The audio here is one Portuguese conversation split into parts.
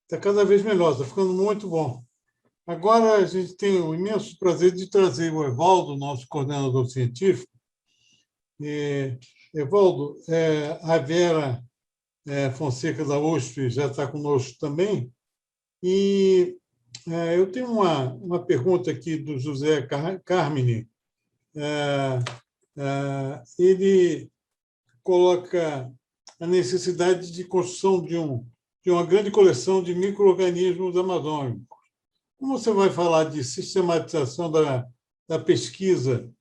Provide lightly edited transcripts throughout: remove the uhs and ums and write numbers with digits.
Está cada vez melhor, está ficando muito bom. Agora a gente tem o imenso prazer de trazer o Evaldo, nosso coordenador científico. Evaldo, a Vera Fonseca da USP já está conosco também. E eu tenho uma pergunta aqui do José Carmine. Ele coloca a necessidade de construção de uma grande coleção de micro-organismos amazônicos. Como você vai falar de sistematização da pesquisa,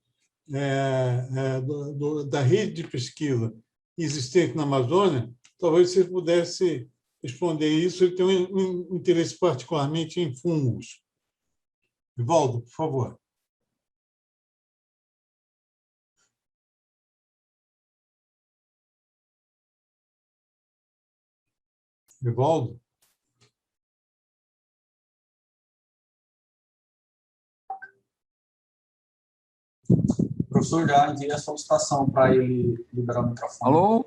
da rede de pesquisa existente na Amazônia, talvez você pudesse responder isso. Ele tem um interesse particularmente em fungos. Evaldo, por favor. Evaldo? Professor, já enviei a solicitação para ele liberar o microfone. Alô?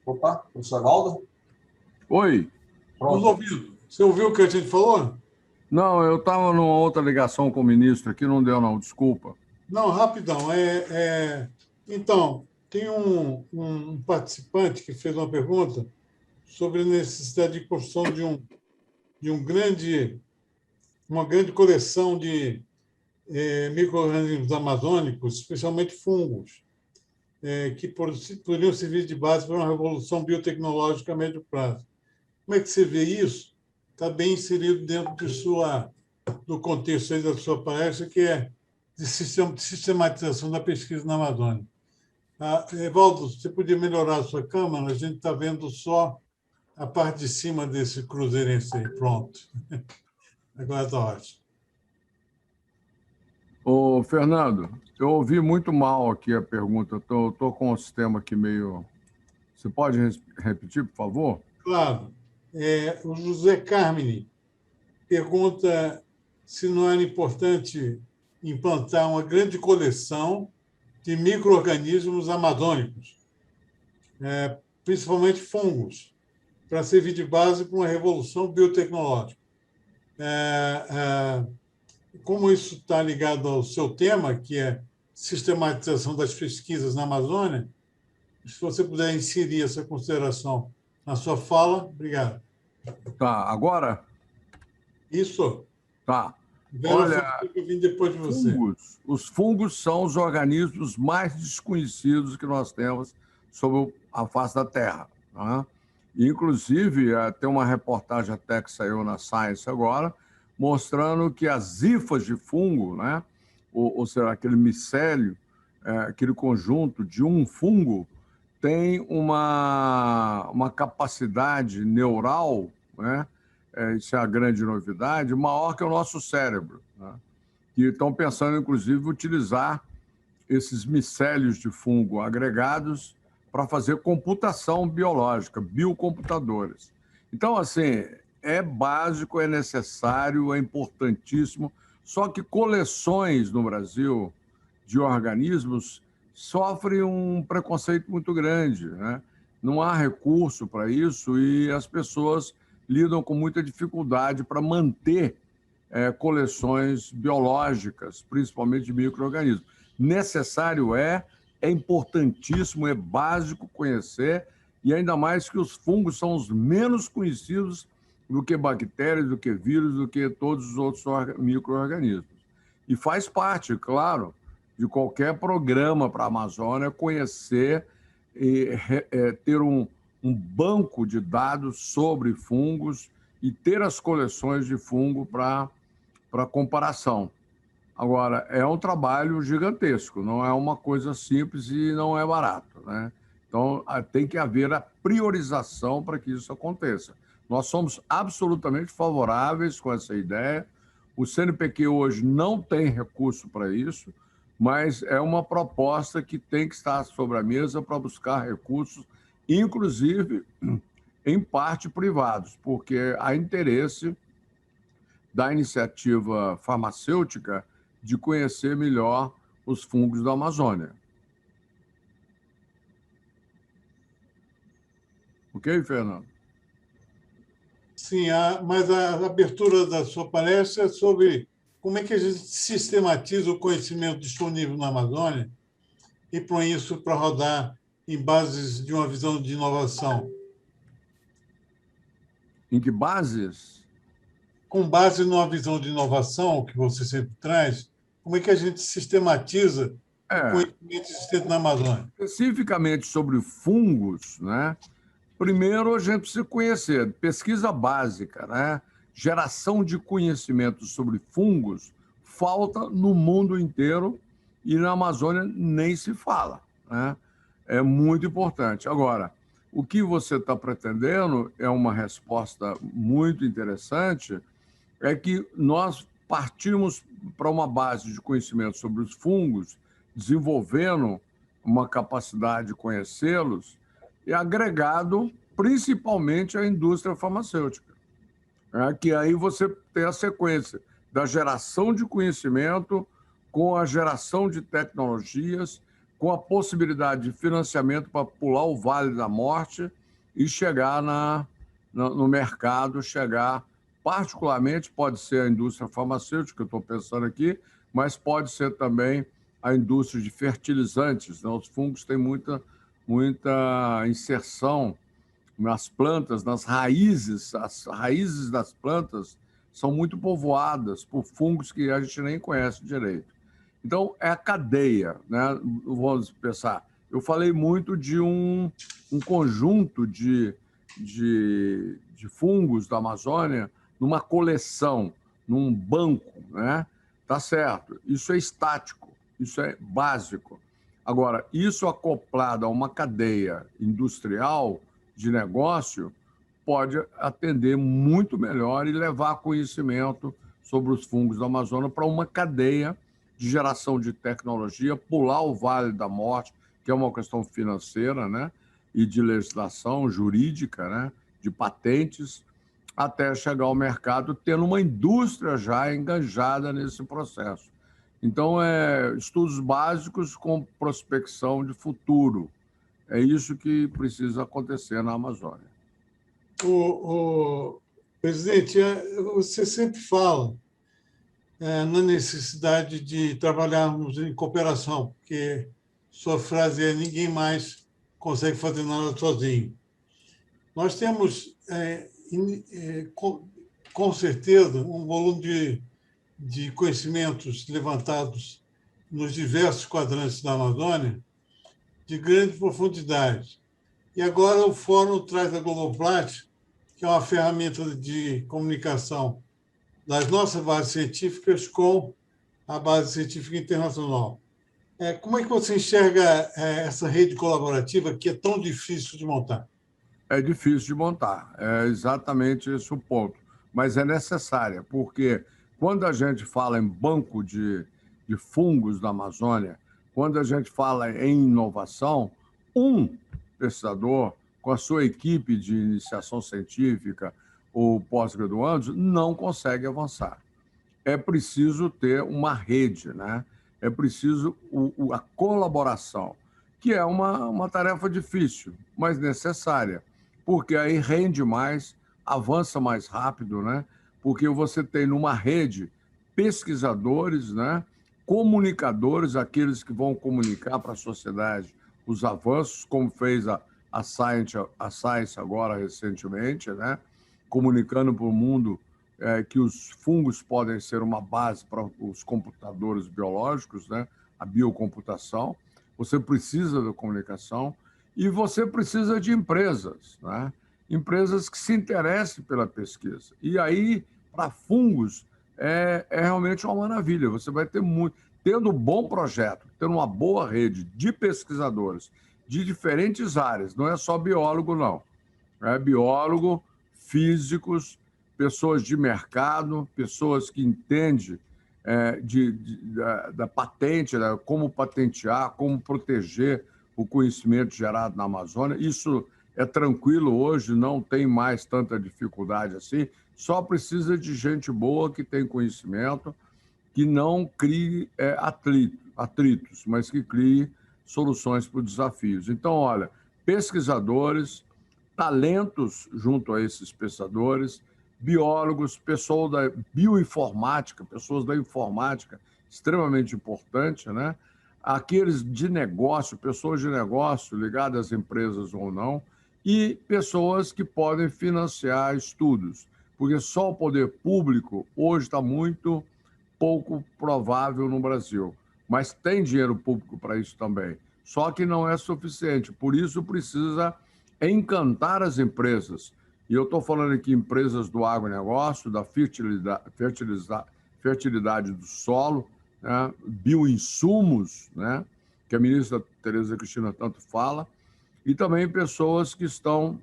Opa, professor Evaldo? Oi. Nos ouvindo. Você ouviu o que a gente falou? Não, eu estava numa outra ligação com o ministro aqui, não deu não, desculpa. Não, rapidão. Então, tem um participante que fez uma pergunta sobre a necessidade de construção de uma grande coleção de micro-organismos amazônicos, especialmente fungos, que poderiam servir de base para uma revolução biotecnológica a médio prazo. Como é que você vê isso? Está bem inserido dentro do contexto aí da sua palestra, que é de sistematização da pesquisa na Amazônia. Evaldo, você podia melhorar a sua câmera? A gente está vendo só a parte de cima desse cruzeirense aí. Pronto. Agora está ótimo. Ô, Fernando, eu ouvi muito mal aqui a pergunta. Estou com o sistema aqui meio... Você pode repetir, por favor? Claro. O José Carmine pergunta se não era importante implantar uma grande coleção de micro-organismos amazônicos, principalmente fungos, para servir de base para uma revolução biotecnológica. Como isso está ligado ao seu tema, que é sistematização das pesquisas na Amazônia, se você puder inserir essa consideração na sua fala, obrigado. Tá, agora? Isso. Tá. Olha, eu vim depois de você. Os fungos são os organismos mais desconhecidos que nós temos sobre a face da Terra. Né? Inclusive, tem uma reportagem até que saiu na Science agora, mostrando que as hifas de fungo, né? ou seja, aquele micélio, aquele conjunto de um fungo, tem uma capacidade neural, né? Isso é a grande novidade, maior que o nosso cérebro. Né? E estão pensando, inclusive, utilizar esses micélios de fungo agregados para fazer computação biológica, biocomputadores. Então, assim, é básico, é necessário, é importantíssimo, só que coleções no Brasil de organismos sofrem um preconceito muito grande, né? Não há recurso para isso e as pessoas lidam com muita dificuldade para manter coleções biológicas, principalmente de micro-organismos. Necessário é importantíssimo, é básico conhecer, e ainda mais que os fungos são os menos conhecidos do que bactérias, do que vírus, do que todos os outros micro-organismos. E faz parte, claro, de qualquer programa para a Amazônia conhecer e ter um banco de dados sobre fungos e ter as coleções de fungo para comparação. Agora, é um trabalho gigantesco, não é uma coisa simples e não é barato, né? Então, tem que haver a priorização para que isso aconteça. Nós somos absolutamente favoráveis com essa ideia. O CNPq hoje não tem recurso para isso, mas é uma proposta que tem que estar sobre a mesa para buscar recursos, inclusive, em parte, privados, porque há interesse da iniciativa farmacêutica de conhecer melhor os fungos da Amazônia. Ok, Fernando? Sim, mas a abertura da sua palestra é sobre como é que a gente sistematiza o conhecimento disponível na Amazônia e põe isso para rodar em bases de uma visão de inovação. Em que bases? Com base numa visão de inovação que você sempre traz, como é que a gente sistematiza o conhecimento existente na Amazônia? Especificamente sobre fungos, né? Primeiro, a gente precisa conhecer pesquisa básica, né? Geração de conhecimento sobre fungos falta no mundo inteiro e na Amazônia nem se fala, né? É muito importante. Agora, o que você está pretendendo é uma resposta muito interessante, é que nós partimos para uma base de conhecimento sobre os fungos, desenvolvendo uma capacidade de conhecê-los, e agregado principalmente à indústria farmacêutica. Que aí você tem a sequência da geração de conhecimento com a geração de tecnologias, com a possibilidade de financiamento para pular o Vale da Morte e chegar no mercado, chegar, particularmente, pode ser a indústria farmacêutica, que eu estou pensando aqui, mas pode ser também a indústria de fertilizantes, né? Os fungos têm muita inserção nas plantas, nas raízes. As raízes das plantas são muito povoadas por fungos que a gente nem conhece direito. Então, é a cadeia, né? Vamos pensar. Eu falei muito de um conjunto de fungos da Amazônia numa coleção, num banco, né? Tá certo. Isso é estático, isso é básico. Agora, isso acoplado a uma cadeia industrial de negócio pode atender muito melhor e levar conhecimento sobre os fungos da Amazônia para uma cadeia de geração de tecnologia, pular o Vale da Morte, que é uma questão financeira, né, e de legislação jurídica, né, de patentes, até chegar ao mercado, tendo uma indústria já enganjada nesse processo. Então, estudos básicos com prospecção de futuro. É isso que precisa acontecer na Amazônia. Presidente, você sempre fala na necessidade de trabalharmos em cooperação, porque sua frase é: ninguém mais consegue fazer nada sozinho. Nós temos, com certeza, um volume de conhecimentos levantados nos diversos quadrantes da Amazônia de grande profundidade. E agora o Fórum traz a Globoplat, que é uma ferramenta de comunicação das nossas bases científicas com a base científica internacional. Como é que você enxerga essa rede colaborativa que é tão difícil de montar? É difícil de montar, é exatamente esse o ponto, mas é necessária, porque quando a gente fala em banco de fungos da Amazônia, quando a gente fala em inovação, um pesquisador com a sua equipe de iniciação científica ou pós-graduandos não consegue avançar. É preciso ter uma rede, né? É preciso a colaboração, que é uma tarefa difícil, mas necessária, porque aí rende mais, avança mais rápido, né? Porque você tem numa rede pesquisadores, né? Comunicadores, aqueles que vão comunicar para a sociedade os avanços, como fez a Science agora recentemente, né? Comunicando para o mundo que os fungos podem ser uma base para os computadores biológicos, né? A biocomputação. Você precisa da comunicação e você precisa de empresas, né? Empresas que se interessem pela pesquisa. E aí, para fungos, é realmente uma maravilha. Você vai ter tendo um bom projeto, tendo uma boa rede de pesquisadores de diferentes áreas, não é só biólogo, não. É biólogo, físicos, pessoas de mercado, pessoas que entendem da patente, como patentear, como proteger o conhecimento gerado na Amazônia. Isso é tranquilo hoje, não tem mais tanta dificuldade assim, só precisa de gente boa que tem conhecimento, que não crie atritos, mas que crie soluções para os desafios. Então, olha, pesquisadores, talentos junto a esses pesquisadores, biólogos, pessoal da bioinformática, pessoas da informática, extremamente importante, né? Aqueles de negócio, pessoas de negócio ligadas às empresas ou não, e pessoas que podem financiar estudos, porque só o poder público hoje está muito pouco provável no Brasil, mas tem dinheiro público para isso também, só que não é suficiente, por isso precisa encantar as empresas. E eu estou falando aqui empresas do agronegócio, da fertilidade do solo, né? Bioinsumos, né? Que a ministra Tereza Cristina tanto fala, e também pessoas que estão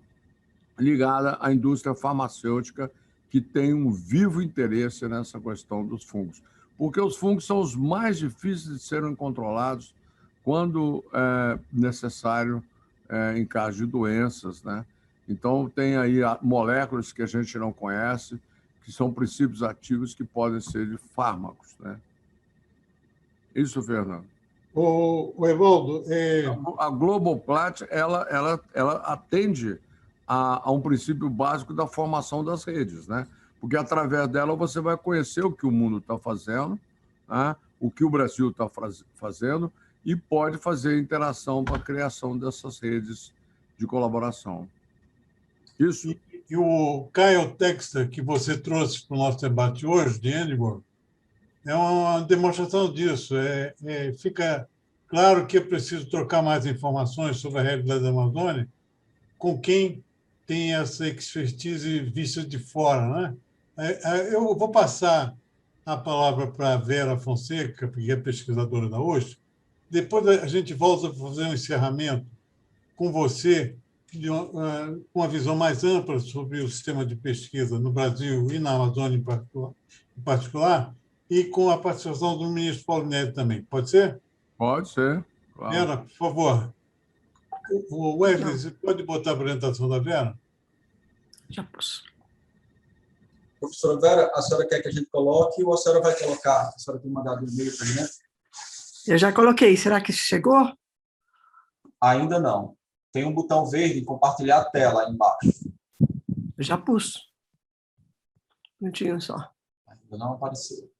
ligadas à indústria farmacêutica, que tem um vivo interesse nessa questão dos fungos. Porque os fungos são os mais difíceis de serem controlados quando é necessário, em caso de doenças, né? Então, tem aí moléculas que a gente não conhece, que são princípios ativos que podem ser de fármacos, né? Isso, Fernando. O Evaldo, A Globoplat, ela atende a um princípio básico da formação das redes, né? Porque através dela você vai conhecer o que o mundo está fazendo, né? O que o Brasil está fazendo, e pode fazer interação para a criação dessas redes de colaboração. Isso. E o Kyle Texter, que você trouxe para o nosso debate hoje, de Edinburgh, é uma demonstração disso. Fica claro que é preciso trocar mais informações sobre a realidade da Amazônia com quem tem essa expertise vista de fora, né? Eu vou passar a palavra para a Vera Fonseca, que é pesquisadora da USP. Depois a gente volta a fazer um encerramento com você, com uma visão mais ampla sobre o sistema de pesquisa no Brasil e na Amazônia em particular, e com a participação do ministro Paulo Neto também. Pode ser? Pode ser, claro. Vera, por favor. O Wesley, você pode botar a apresentação da Vera? Já posso. Professora Vera, a senhora quer que a gente coloque ou a senhora vai colocar? A senhora tem mandado um e-mail para mim, né? Eu já coloquei. Será que chegou? Ainda não. Tem um botão verde, compartilhar a tela aí embaixo. Eu já pus. Um minutinho só. Ainda não apareceu.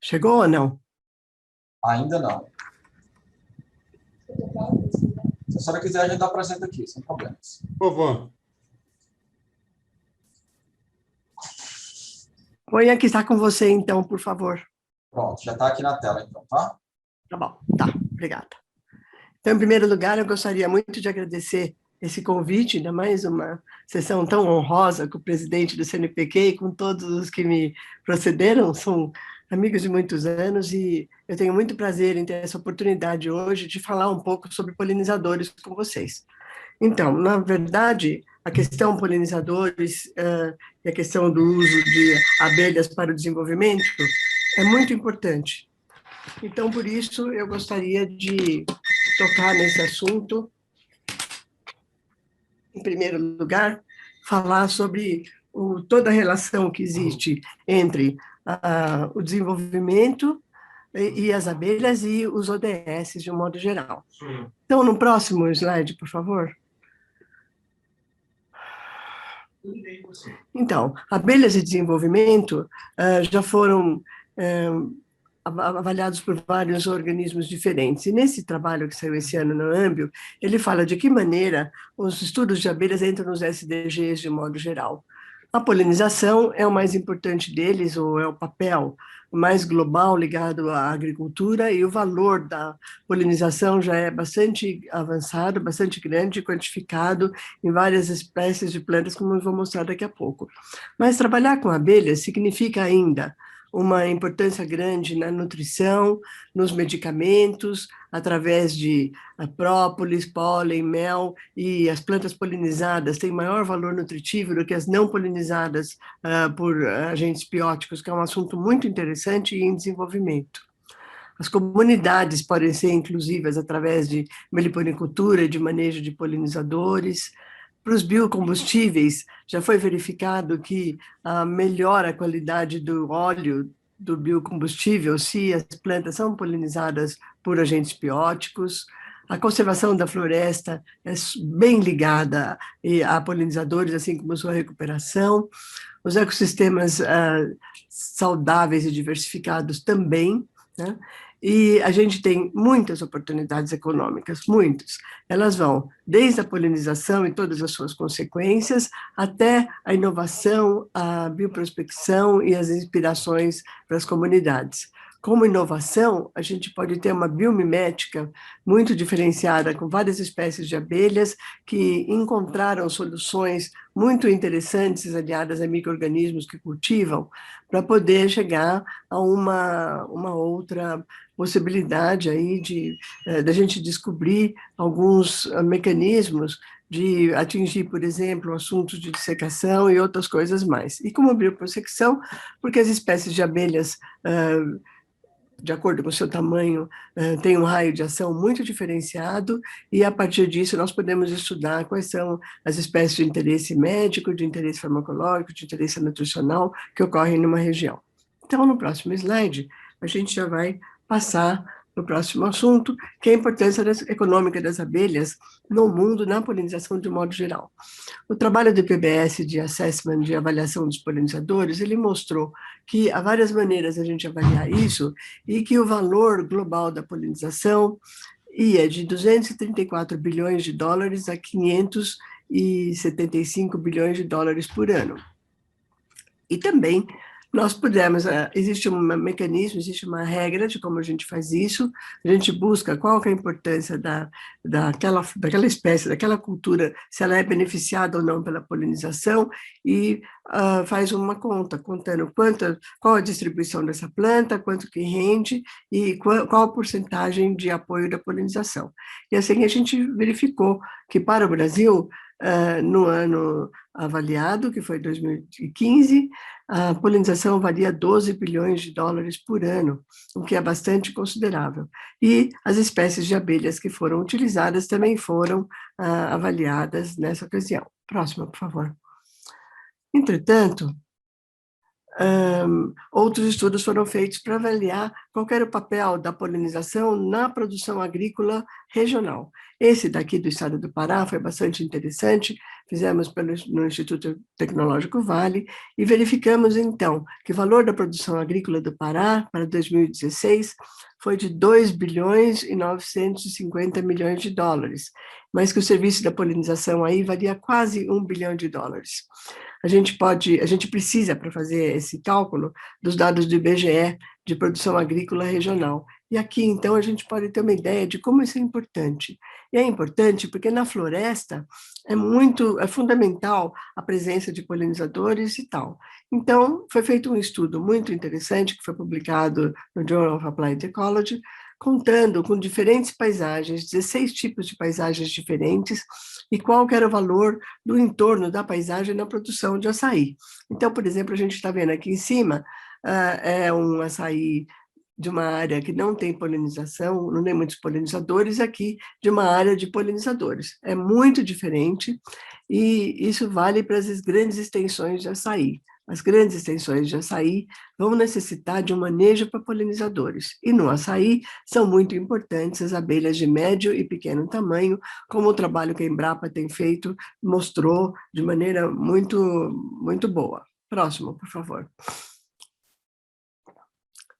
Chegou ou não? Ainda não. Se a senhora quiser, a gente apresenta aqui, sem problemas. Por favor. Põe que está com você, então, por favor. Pronto, já está aqui na tela, então, tá? Tá bom, tá, obrigada. Então, em primeiro lugar, eu gostaria muito de agradecer esse convite, ainda mais uma sessão tão honrosa com o presidente do CNPq e com todos os que me procederam, são amigos de muitos anos, e eu tenho muito prazer em ter essa oportunidade hoje de falar um pouco sobre polinizadores com vocês. Então, na verdade, a questão polinizadores e a questão do uso de abelhas para o desenvolvimento é muito importante. Então, por isso, eu gostaria de tocar nesse assunto. Em primeiro lugar, falar sobre toda a relação que existe entre o desenvolvimento e as abelhas e os ODS, de um modo geral. Então, no próximo slide, por favor. Então, abelhas e desenvolvimento já foram avaliados por vários organismos diferentes. E nesse trabalho que saiu esse ano no Ambio, ele fala de que maneira os estudos de abelhas entram nos SDGs de modo geral. A polinização é o mais importante deles, ou é o papel mais global ligado à agricultura, e o valor da polinização já é bastante avançado, bastante grande, quantificado em várias espécies de plantas, como eu vou mostrar daqui a pouco. Mas trabalhar com abelhas significa ainda uma importância grande na nutrição, nos medicamentos, através de própolis, pólen, mel, e as plantas polinizadas têm maior valor nutritivo do que as não polinizadas por agentes bióticos, que é um assunto muito interessante e em desenvolvimento. As comunidades podem ser inclusivas através de meliponicultura e de manejo de polinizadores. Para os biocombustíveis, já foi verificado que melhora a qualidade do óleo do biocombustível se as plantas são polinizadas por agentes bióticos. A conservação da floresta é bem ligada a polinizadores, assim como sua recuperação. Os ecossistemas saudáveis e diversificados também, né? E a gente tem muitas oportunidades econômicas, muitas. Elas vão desde a polinização e todas as suas consequências, até a inovação, a bioprospecção e as inspirações para as comunidades. Como inovação, a gente pode ter uma biomimética muito diferenciada, com várias espécies de abelhas que encontraram soluções muito interessantes, aliadas a micro-organismos que cultivam, para poder chegar a uma outra possibilidade aí da gente descobrir alguns mecanismos de atingir, por exemplo, assuntos de dissecação e outras coisas mais. E como bioprospecção, porque as espécies de abelhas, de acordo com o seu tamanho, tem um raio de ação muito diferenciado, e a partir disso nós podemos estudar quais são as espécies de interesse médico, de interesse farmacológico, de interesse nutricional que ocorrem numa região. Então, no próximo slide, a gente já vai passar para o próximo assunto, que é a importância econômica das abelhas no mundo, na polinização de modo geral. O trabalho do PBS de assessment, de avaliação dos polinizadores, ele mostrou que há várias maneiras de a gente avaliar isso, e que o valor global da polinização ia de 234 bilhões de dólares a 575 bilhões de dólares por ano. E também nós pudemos, existe um mecanismo, existe uma regra de como a gente faz isso, a gente busca qual que é a importância daquela espécie, daquela cultura, se ela é beneficiada ou não pela polinização, e faz uma conta, contando qual a distribuição dessa planta, quanto que rende, e qual a porcentagem de apoio da polinização. E assim a gente verificou que para o Brasil, no ano avaliado, que foi 2015, a polinização valia 12 bilhões de dólares por ano, o que é bastante considerável. E as espécies de abelhas que foram utilizadas também foram avaliadas nessa ocasião. Próxima, por favor. Entretanto, outros estudos foram feitos para avaliar qual era o papel da polinização na produção agrícola regional. Esse daqui do estado do Pará foi bastante interessante, fizemos no Instituto Tecnológico Vale, e verificamos, então, que o valor da produção agrícola do Pará, para 2016, foi de 2 bilhões e 950 milhões de dólares, mas que o serviço da polinização aí valia quase 1 bilhão de dólares. A gente precisa, para fazer esse cálculo, dos dados do IBGE, de produção agrícola regional. E aqui, então, a gente pode ter uma ideia de como isso é importante. E é importante porque na floresta é fundamental a presença de polinizadores e tal. Então, foi feito um estudo muito interessante, que foi publicado no Journal of Applied Ecology, contando com diferentes paisagens, 16 tipos de paisagens diferentes, e qual que era o valor do entorno da paisagem na produção de açaí. Então, por exemplo, a gente está vendo aqui em cima, é um açaí de uma área que não tem polinização, não tem muitos polinizadores, aqui de uma área de polinizadores. É muito diferente, e isso vale para as grandes extensões de açaí. As grandes extensões de açaí vão necessitar de um manejo para polinizadores. E no açaí são muito importantes as abelhas de médio e pequeno tamanho, como o trabalho que a Embrapa tem feito mostrou de maneira muito, muito boa. Próximo, por favor.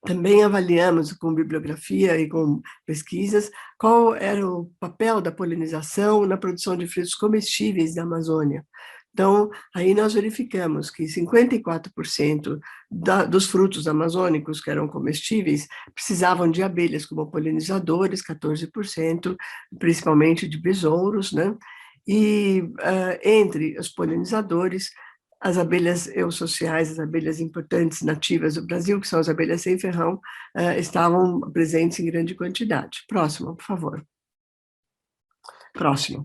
Também avaliamos com bibliografia e com pesquisas qual era o papel da polinização na produção de frutos comestíveis da Amazônia. Então, aí nós verificamos que 54% dos frutos amazônicos que eram comestíveis precisavam de abelhas como polinizadores, 14%, principalmente de besouros, né? E entre os polinizadores, as abelhas eusociais, as abelhas importantes nativas do Brasil, que são as abelhas sem ferrão, estavam presentes em grande quantidade. Próximo, por favor. Próximo.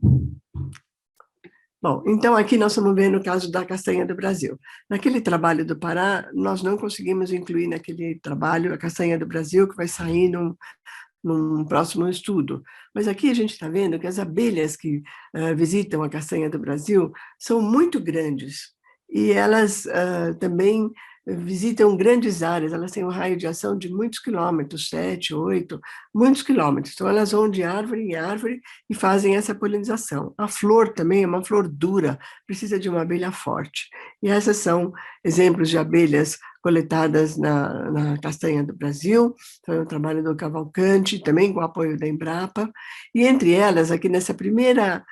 Bom, então aqui nós estamos vendo o caso da castanha do Brasil. Naquele trabalho do Pará, nós não conseguimos incluir naquele trabalho a castanha do Brasil, que vai sair num próximo estudo. Mas aqui a gente está vendo que as abelhas que visitam a castanha do Brasil são muito grandes, e elas também visitam grandes áreas, elas têm um raio de ação de muitos quilômetros, 7, 8, muitos quilômetros. Então, elas vão de árvore em árvore e fazem essa polinização. A flor também é uma flor dura, precisa de uma abelha forte. E essas são exemplos de abelhas coletadas na castanha do Brasil, foi um trabalho do Cavalcante, também com o apoio da Embrapa, e entre elas, aqui nessa primeira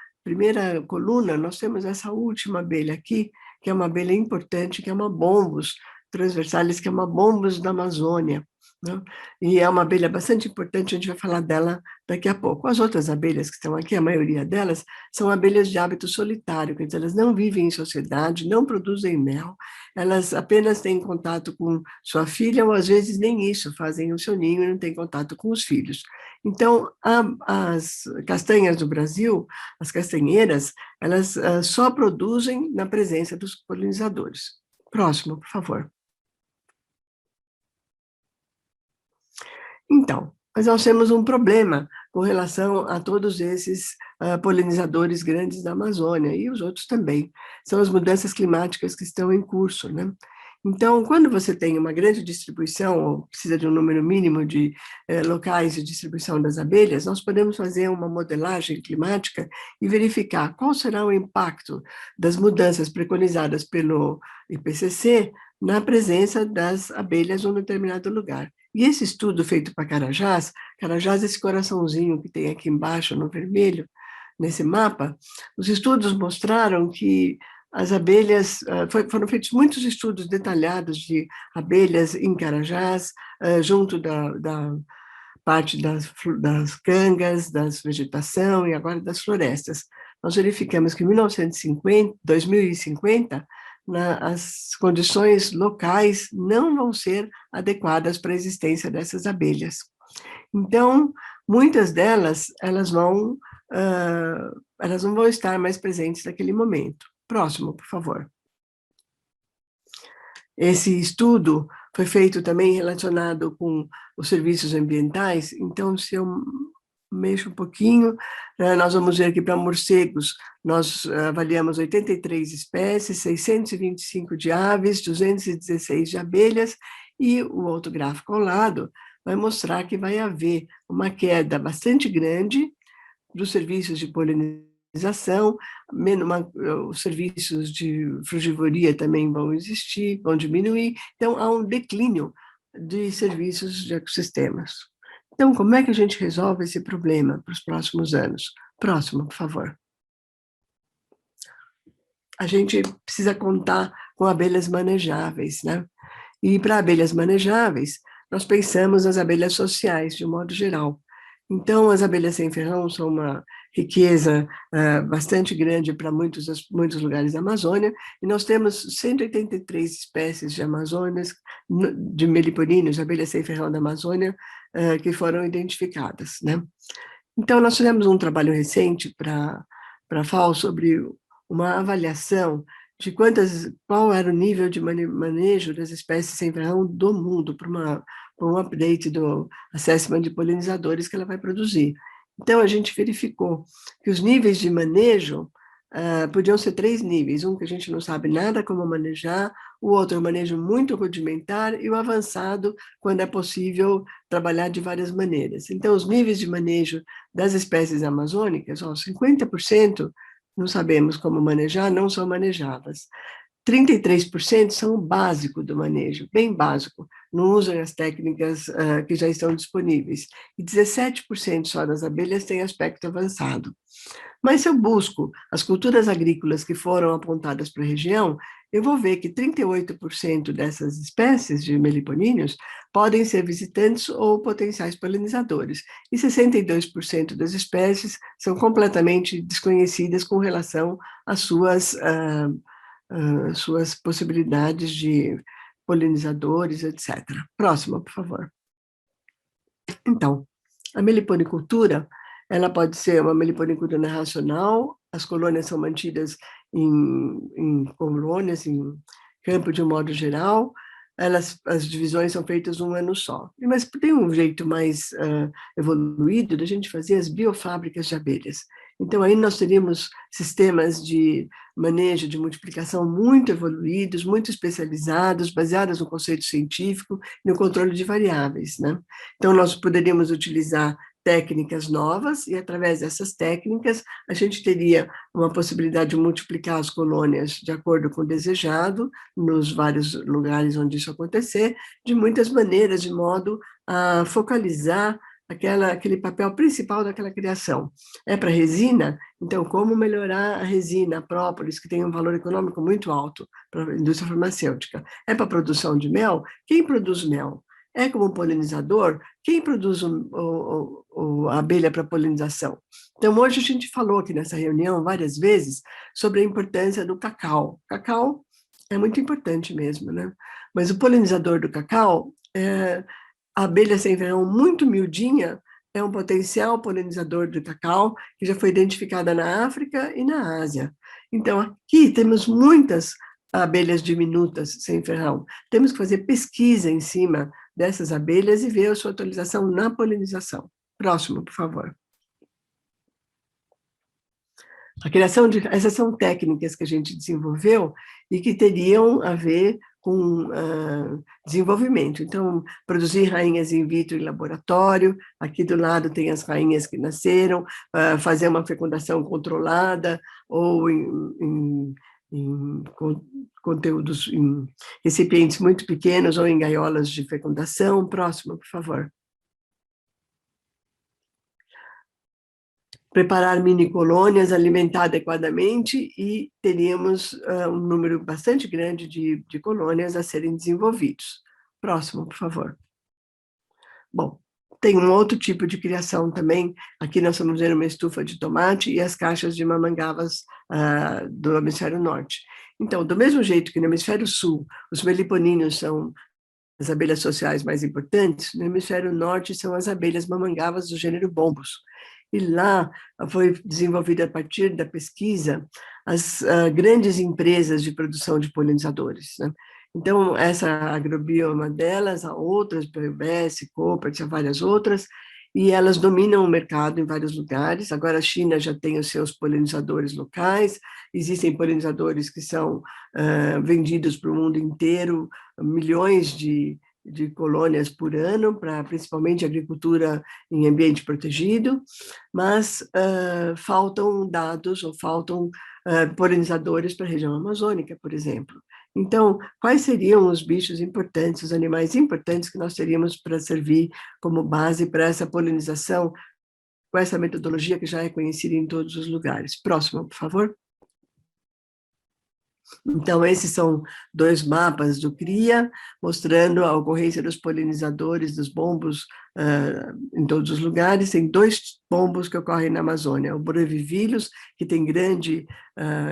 coluna, nós temos essa última abelha aqui, que é uma abelha importante, que é uma bombus transversalis, que é uma bombus da Amazônia, né? E é uma abelha bastante importante, a gente vai falar dela daqui a pouco. As outras abelhas que estão aqui, a maioria delas, são abelhas de hábito solitário, quer dizer, elas não vivem em sociedade, não produzem mel, elas apenas têm contato com sua filha, ou às vezes nem isso, fazem o seu ninho e não têm contato com os filhos. Então, as castanhas do Brasil, as castanheiras, elas só produzem na presença dos polinizadores. Próximo, por favor. Então, mas nós temos um problema com relação a todos esses polinizadores grandes da Amazônia, e os outros também. São as mudanças climáticas que estão em curso, né? Então, quando você tem uma grande distribuição, ou precisa de um número mínimo de locais de distribuição das abelhas, nós podemos fazer uma modelagem climática e verificar qual será o impacto das mudanças preconizadas pelo IPCC na presença das abelhas em um determinado lugar. E esse estudo feito para Carajás, esse coraçãozinho que tem aqui embaixo no vermelho, nesse mapa, os estudos mostraram que as abelhas, foram feitos muitos estudos detalhados de abelhas em Carajás, junto da parte das cangas, das vegetação e agora das florestas. Nós verificamos que em 2050, as condições locais não vão ser adequadas para a existência dessas abelhas. Então, muitas delas, elas não vão estar mais presentes naquele momento. Próximo, por favor. Esse estudo foi feito também relacionado com os serviços ambientais, então, se eu mexo um pouquinho, nós vamos ver aqui para morcegos, nós avaliamos 83 espécies, 625 de aves, 216 de abelhas, e o outro gráfico ao lado vai mostrar que vai haver uma queda bastante grande dos serviços de polinização, os serviços de frugivoria também vão existir, vão diminuir, então há um declínio de serviços de ecossistemas. Então, como é que a gente resolve esse problema para os próximos anos? Próximo, por favor. A gente precisa contar com abelhas manejáveis, né? E para abelhas manejáveis, nós pensamos nas abelhas sociais, de um modo geral. Então, as abelhas sem ferrão são uma riqueza bastante grande para muitos lugares da Amazônia, e nós temos 183 espécies de meliponinos, abelhas sem ferrão da Amazônia, que foram identificadas, né? Então, nós fizemos um trabalho recente para a FAO sobre uma avaliação de qual era o nível de manejo das espécies sem ferrão do mundo, para um update do assessment de polinizadores que ela vai produzir. Então, a gente verificou que os níveis de manejo podiam ser 3 níveis, um que a gente não sabe nada como manejar, o outro é um manejo muito rudimentar e o avançado, quando é possível trabalhar de várias maneiras. Então, os níveis de manejo das espécies amazônicas, 50% não sabemos como manejar, não são manejáveis. 33% são o básico do manejo, bem básico, não usam as técnicas que já estão disponíveis. E 17% só das abelhas têm aspecto avançado. Mas se eu busco as culturas agrícolas que foram apontadas para a região, eu vou ver que 38% dessas espécies de meliponíneos podem ser visitantes ou potenciais polinizadores, e 62% das espécies são completamente desconhecidas com relação às suas possibilidades de polinizadores, etc. Próxima, por favor. Então, a meliponicultura, ela pode ser uma meliponicultura narracional, as colônias são mantidas em colônias, em campo de um modo geral, as divisões são feitas um ano só. Mas tem um jeito mais evoluído da gente fazer as biofábricas de abelhas. Então, aí nós teríamos sistemas de manejo de multiplicação muito evoluídos, muito especializados, baseados no conceito científico e no controle de variáveis, né? Então, nós poderíamos utilizar técnicas novas, e através dessas técnicas, a gente teria uma possibilidade de multiplicar as colônias de acordo com o desejado, nos vários lugares onde isso acontecer, de muitas maneiras, de modo a focalizar aquele papel principal daquela criação. É para resina? Então, como melhorar a resina, a própolis, que tem um valor econômico muito alto para a indústria farmacêutica? É para a produção de mel? Quem produz mel? É como um polinizador? Quem produz a abelha para polinização? Então, hoje a gente falou aqui nessa reunião várias vezes sobre a importância do cacau. Cacau é muito importante mesmo, né? Mas o polinizador do cacau, a abelha sem ferrão muito miudinha, é um potencial polinizador do cacau que já foi identificada na África e na Ásia. Então, aqui temos muitas abelhas diminutas sem ferrão. Temos que fazer pesquisa em cima dessas abelhas e ver a sua atualização na polinização. Próximo, por favor. Essas são técnicas que a gente desenvolveu e que teriam a ver com desenvolvimento. Então, produzir rainhas in vitro em laboratório, aqui do lado tem as rainhas que nasceram, fazer uma fecundação controlada, ou em conteúdos, em recipientes muito pequenos, ou em gaiolas de fecundação. Próximo, por favor. Preparar mini-colônias, alimentar adequadamente, e teríamos um número bastante grande de colônias a serem desenvolvidos. Próximo, por favor. Bom, tem um outro tipo de criação também. Aqui nós estamos vendo uma estufa de tomate e as caixas de mamangavas do hemisfério norte. Então, do mesmo jeito que no hemisfério sul, os meliponíneos são as abelhas sociais mais importantes, no hemisfério norte são as abelhas mamangavas do gênero Bombus. E lá foi desenvolvida a partir da pesquisa as grandes empresas de produção de polinizadores, né? Então, essa Agrobio é uma delas, há outras, PBS, Coopert, há várias outras, e elas dominam o mercado em vários lugares. Agora a China já tem os seus polinizadores locais, existem polinizadores que são vendidos para o mundo inteiro, milhões de colônias por ano, para principalmente agricultura em ambiente protegido, mas faltam dados ou faltam polinizadores para a região amazônica, por exemplo. Então, quais seriam os bichos importantes, os animais importantes que nós teríamos para servir como base para essa polinização, com essa metodologia que já é conhecida em todos os lugares? Próximo, por favor. Então, esses são 2 mapas do CRIA, mostrando a ocorrência dos polinizadores, dos bombos em todos os lugares. Tem 2 bombos que ocorrem na Amazônia, o Brevivilus, que tem grande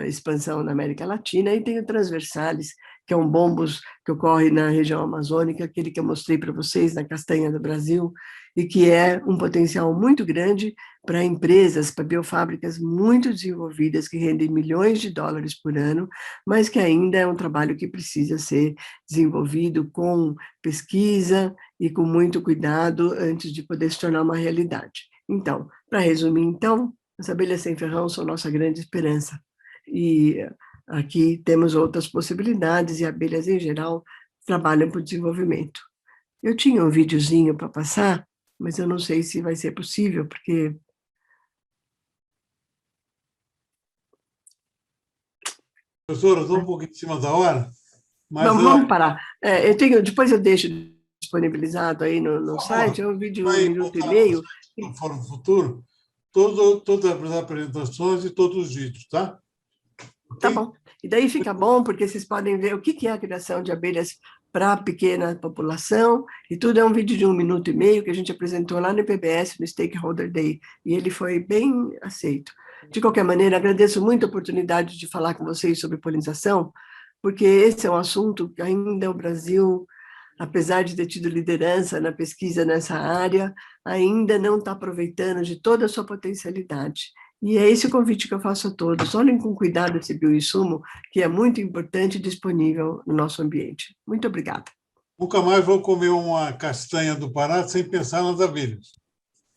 expansão na América Latina, e tem o Transversalis, que é um bombus que ocorre na região amazônica, aquele que eu mostrei para vocês na castanha do Brasil, e que é um potencial muito grande para empresas, para biofábricas muito desenvolvidas, que rendem milhões de dólares por ano, mas que ainda é um trabalho que precisa ser desenvolvido com pesquisa e com muito cuidado antes de poder se tornar uma realidade. Então, para resumir, então, as abelhas sem ferrão são nossa grande esperança. E aqui temos outras possibilidades, e abelhas, em geral, trabalham para o desenvolvimento. Eu tinha um videozinho para passar, mas eu não sei se vai ser possível, porque... Professora, estou um pouquinho em cima da hora, mas... Vamos parar. Depois eu deixo disponibilizado aí no site, é um vídeo de 1 minuto e meio. No Fórum Futuro, todas as apresentações e todos os vídeos, tá? Tá bom. E daí fica bom, porque vocês podem ver o que é a criação de abelhas para a pequena população, e tudo é um vídeo de 1 minuto e meio que a gente apresentou lá no IPBS, no Stakeholder Day, e ele foi bem aceito. De qualquer maneira, agradeço muito a oportunidade de falar com vocês sobre polinização, porque esse é um assunto que ainda o Brasil, apesar de ter tido liderança na pesquisa nessa área, ainda não está aproveitando de toda a sua potencialidade. E é esse o convite que eu faço a todos. Olhem com cuidado esse bioinsumo, que é muito importante e disponível no nosso ambiente. Muito obrigada. Nunca mais vou comer uma castanha do Pará sem pensar nas abelhas.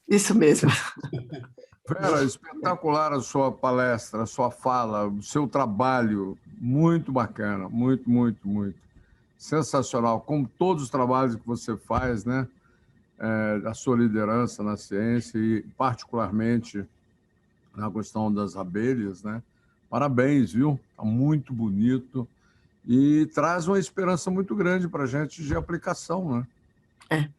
Isso mesmo. Vera, espetacular a sua palestra, a sua fala, o seu trabalho, muito bacana, muito, muito, muito. Sensacional, como todos os trabalhos que você faz, né? A sua liderança na ciência e particularmente na questão das abelhas, né? Parabéns, viu? Está muito bonito e traz uma esperança muito grande para a gente de aplicação, né?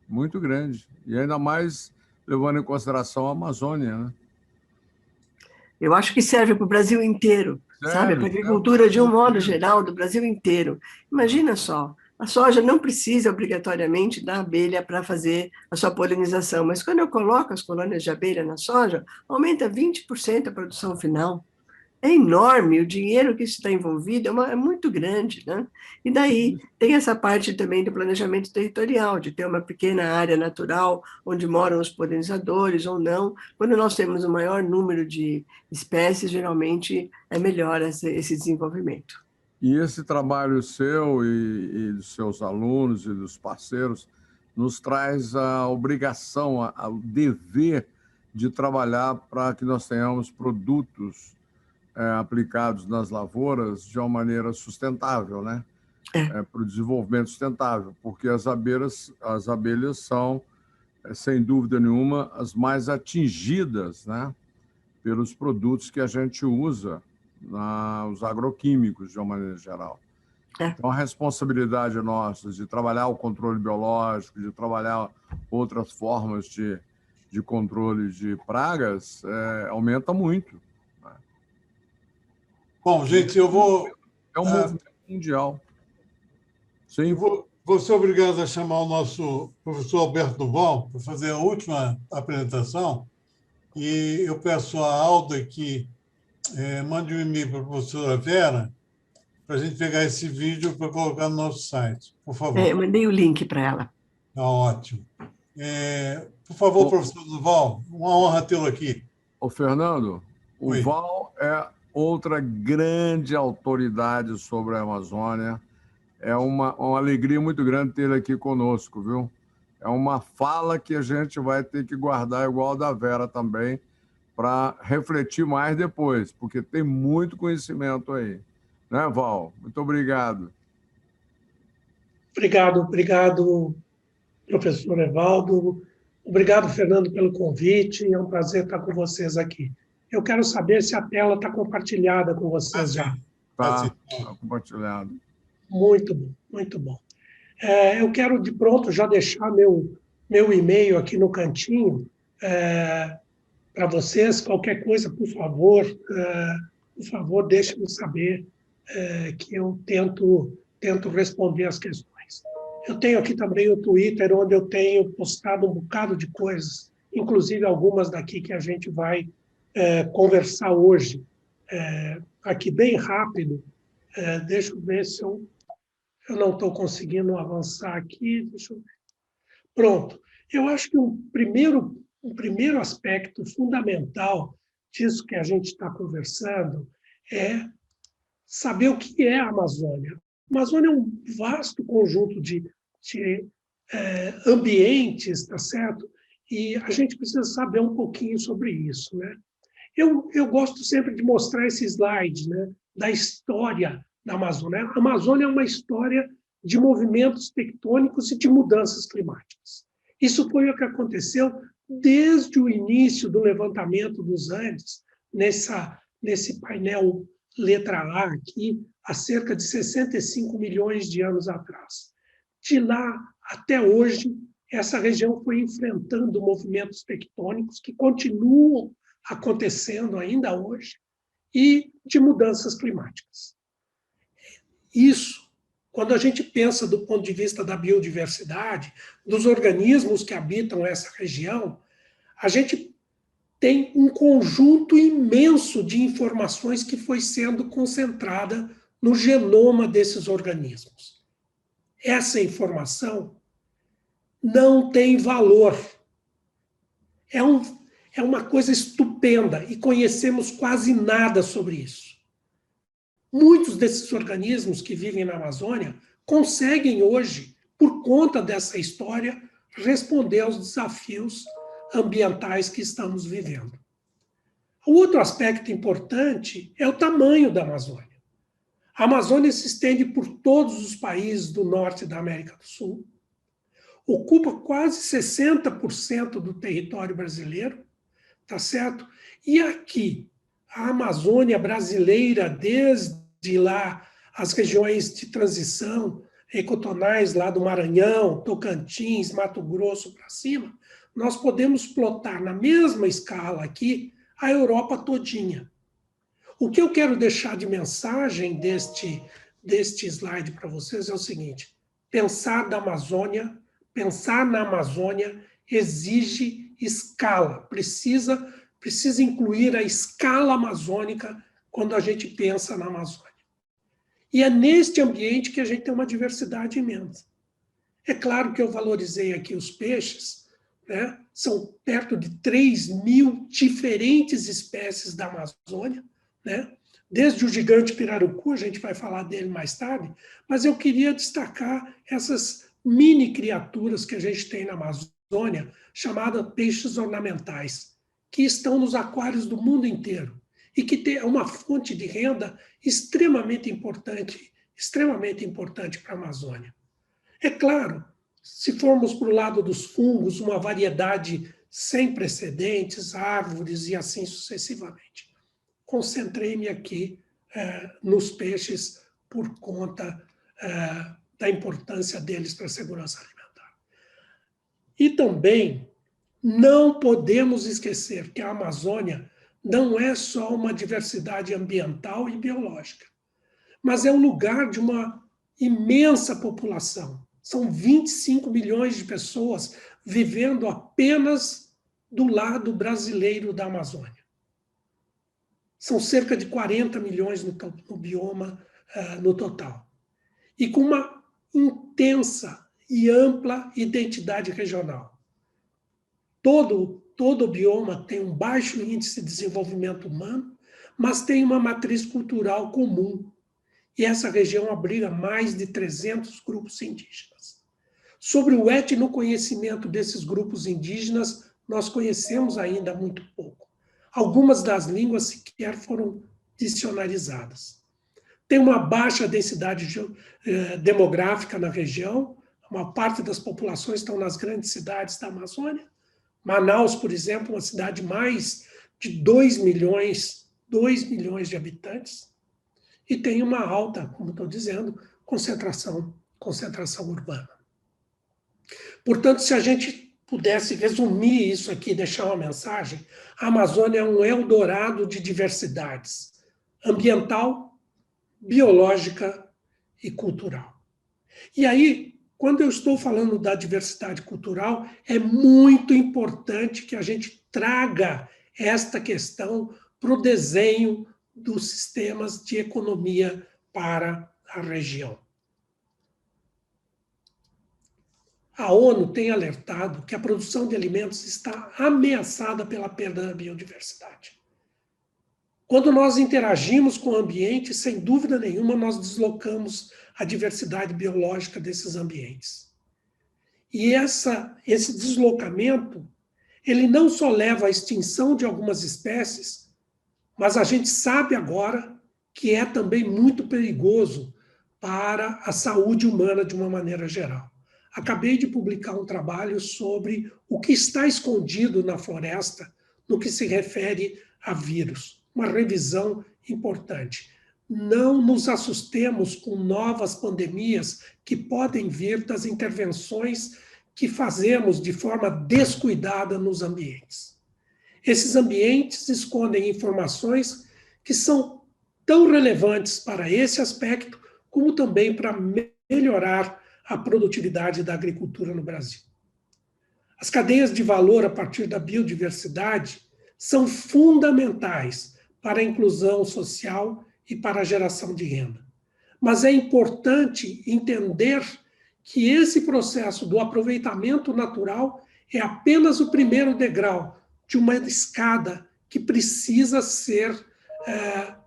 Muito grande. E ainda mais levando em consideração a Amazônia, né? Eu acho que serve para o Brasil inteiro, sabe? Para a agricultura de um modo geral, do Brasil inteiro. Imagina só, a soja não precisa obrigatoriamente da abelha para fazer a sua polinização, mas quando eu coloco as colônias de abelha na soja, aumenta 20% a produção final. É enorme, o dinheiro que isso está envolvido é muito grande, né? E daí tem essa parte também do planejamento territorial, de ter uma pequena área natural onde moram os polinizadores ou não. Quando nós temos um maior número de espécies, geralmente é melhor esse desenvolvimento. E esse trabalho seu e dos seus alunos e dos parceiros nos traz a obrigação, o dever de trabalhar para que nós tenhamos produtos aplicados nas lavouras de uma maneira sustentável, né? Para o desenvolvimento sustentável, porque as abelhas são, sem dúvida nenhuma, as mais atingidas, né? Pelos produtos que a gente usa, os agroquímicos, de uma maneira geral. Então, a responsabilidade nossa de trabalhar o controle biológico, de trabalhar outras formas de controle de pragas, aumenta muito. Bom, gente, eu vou... É um movimento mundial. Sim. Vou ser obrigado a chamar o nosso professor Alberto Duval para fazer a última apresentação. E eu peço à Alda que mande um e-mail para a professora Vera para a gente pegar esse vídeo para colocar no nosso site. Por favor. Eu mandei o link para ela. Ótimo. Por favor, professor Duval, uma honra tê-lo aqui. Ô, Fernando, o Val é outra grande autoridade sobre a Amazônia. É uma alegria muito grande ter ele aqui conosco, viu? É uma fala que a gente vai ter que guardar, igual a da Vera também, para refletir mais depois, porque tem muito conhecimento aí. Né, Val? Muito obrigado. Obrigado, professor Evaldo. Obrigado, Fernando, pelo convite. É um prazer estar com vocês aqui. Eu quero saber se a tela está compartilhada com vocês já. Está compartilhado. Muito bom, muito bom. Eu quero, de pronto, já deixar meu e-mail aqui no cantinho para vocês. Qualquer coisa, por favor, deixem-me saber que eu tento responder as questões. Eu tenho aqui também o Twitter, onde eu tenho postado um bocado de coisas, inclusive algumas daqui que a gente vai conversar hoje. Aqui, bem rápido, deixa eu ver se eu não estou conseguindo avançar aqui. Deixa eu ver. Pronto. Eu acho que um primeiro aspecto fundamental disso que a gente está conversando é saber o que é a Amazônia. A Amazônia é um vasto conjunto de ambientes, tá certo? E a gente precisa saber um pouquinho sobre isso, né? Eu gosto sempre de mostrar esse slide, né, da história da Amazônia. A Amazônia é uma história de movimentos tectônicos e de mudanças climáticas. Isso foi o que aconteceu desde o início do levantamento dos Andes, nesse painel letra A aqui, há cerca de 65 milhões de anos atrás. De lá até hoje, essa região foi enfrentando movimentos tectônicos que continuam acontecendo ainda hoje e de mudanças climáticas. Isso, quando a gente pensa do ponto de vista da biodiversidade, dos organismos que habitam essa região, a gente tem um conjunto imenso de informações que foi sendo concentrada no genoma desses organismos. Essa informação não tem valor. É uma coisa estupenda e conhecemos quase nada sobre isso. Muitos desses organismos que vivem na Amazônia conseguem hoje, por conta dessa história, responder aos desafios ambientais que estamos vivendo. O outro aspecto importante é o tamanho da Amazônia. A Amazônia se estende por todos os países do norte da América do Sul, ocupa quase 60% do território brasileiro, tá certo? E aqui, a Amazônia brasileira, desde lá, as regiões de transição ecotonais lá do Maranhão, Tocantins, Mato Grosso para cima, nós podemos plotar na mesma escala aqui a Europa todinha. O que eu quero deixar de mensagem deste slide para vocês é o seguinte: pensar na Amazônia exige escala, precisa incluir a escala amazônica quando a gente pensa na Amazônia. E é neste ambiente que a gente tem uma diversidade imensa. É claro que eu valorizei aqui os peixes, né? São perto de 3.000 diferentes espécies da Amazônia, né? Desde o gigante pirarucu, a gente vai falar dele mais tarde, mas eu queria destacar essas mini criaturas que a gente tem na Amazônia, chamadas peixes ornamentais, que estão nos aquários do mundo inteiro e que tem uma fonte de renda extremamente importante para a Amazônia. É claro, se formos para o lado dos fungos, uma variedade sem precedentes, árvores e assim sucessivamente. Concentrei-me aqui nos peixes por conta da importância deles para a segurança alimentar. E também não podemos esquecer que a Amazônia não é só uma diversidade ambiental e biológica, mas é um lugar de uma imensa população. São 25 milhões de pessoas vivendo apenas do lado brasileiro da Amazônia. São cerca de 40 milhões no bioma no total. E com uma intensa e ampla identidade regional. Todo o bioma tem um baixo índice de desenvolvimento humano, mas tem uma matriz cultural comum. E essa região abriga mais de 300 grupos indígenas. Sobre o etnoconhecimento desses grupos indígenas, nós conhecemos ainda muito pouco. Algumas das línguas sequer foram dicionarizadas. Tem uma baixa densidade demográfica na região, uma parte das populações estão nas grandes cidades da Amazônia. Manaus, por exemplo, uma cidade mais de 2 milhões de habitantes, e tem uma alta, como estou dizendo, concentração urbana. Portanto, se a gente pudesse resumir isso aqui, deixar uma mensagem, a Amazônia é um eldorado de diversidades ambiental, biológica e cultural. E aí, quando eu estou falando da diversidade cultural, é muito importante que a gente traga esta questão para o desenho dos sistemas de economia para a região. A ONU tem alertado que a produção de alimentos está ameaçada pela perda da biodiversidade. Quando nós interagimos com o ambiente, sem dúvida nenhuma, nós deslocamos a diversidade biológica desses ambientes. E esse deslocamento, ele não só leva à extinção de algumas espécies, mas a gente sabe agora que é também muito perigoso para a saúde humana de uma maneira geral. Acabei de publicar um trabalho sobre o que está escondido na floresta no que se refere a vírus. Uma revisão importante. Não nos assustemos com novas pandemias que podem vir das intervenções que fazemos de forma descuidada nos ambientes. Esses ambientes escondem informações que são tão relevantes para esse aspecto, como também para melhorar a produtividade da agricultura no Brasil. As cadeias de valor a partir da biodiversidade são fundamentais para a inclusão social e para a geração de renda. Mas é importante entender que esse processo do aproveitamento natural é apenas o primeiro degrau de uma escada que precisa ser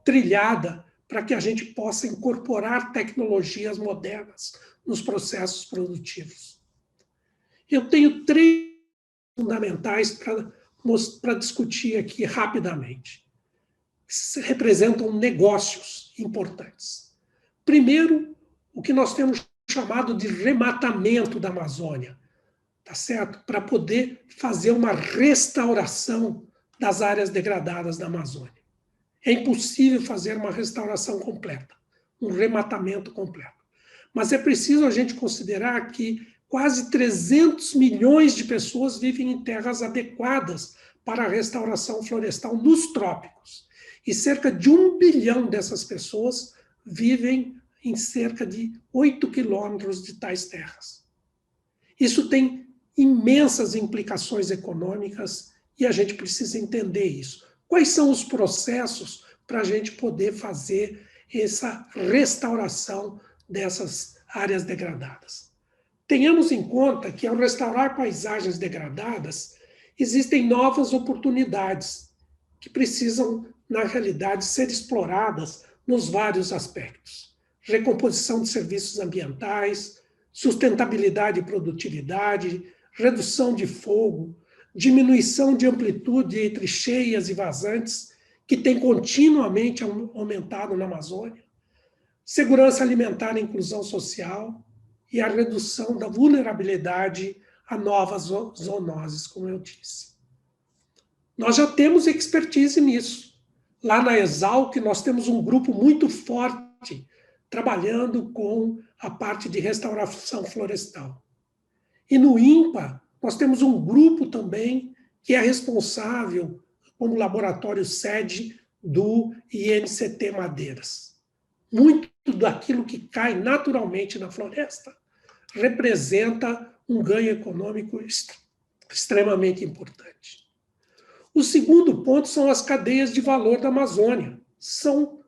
trilhada para que a gente possa incorporar tecnologias modernas nos processos produtivos. Eu tenho 3 fundamentais para discutir aqui rapidamente. Representam negócios importantes. Primeiro, o que nós temos chamado de rematamento da Amazônia, tá certo? Para poder fazer uma restauração das áreas degradadas da Amazônia. É impossível fazer uma restauração completa, um rematamento completo. Mas é preciso a gente considerar que quase 300 milhões de pessoas vivem em terras adequadas para a restauração florestal nos trópicos. E cerca de 1 bilhão dessas pessoas vivem em cerca de 8 quilômetros de tais terras. Isso tem imensas implicações econômicas e a gente precisa entender isso. Quais são os processos para a gente poder fazer essa restauração dessas áreas degradadas? Tenhamos em conta que, ao restaurar paisagens degradadas, existem novas oportunidades que precisam, na realidade, ser exploradas nos vários aspectos. Recomposição de serviços ambientais, sustentabilidade e produtividade, redução de fogo, diminuição de amplitude entre cheias e vazantes, que tem continuamente aumentado na Amazônia, segurança alimentar e inclusão social e a redução da vulnerabilidade a novas zoonoses, como eu disse. Nós já temos expertise nisso. Lá na Exalc, nós temos um grupo muito forte trabalhando com a parte de restauração florestal. E no INPA, nós temos um grupo também que é responsável como laboratório sede do INCT Madeiras. Muito daquilo que cai naturalmente na floresta representa um ganho econômico extremamente importante. O segundo ponto são as cadeias de valor da Amazônia. São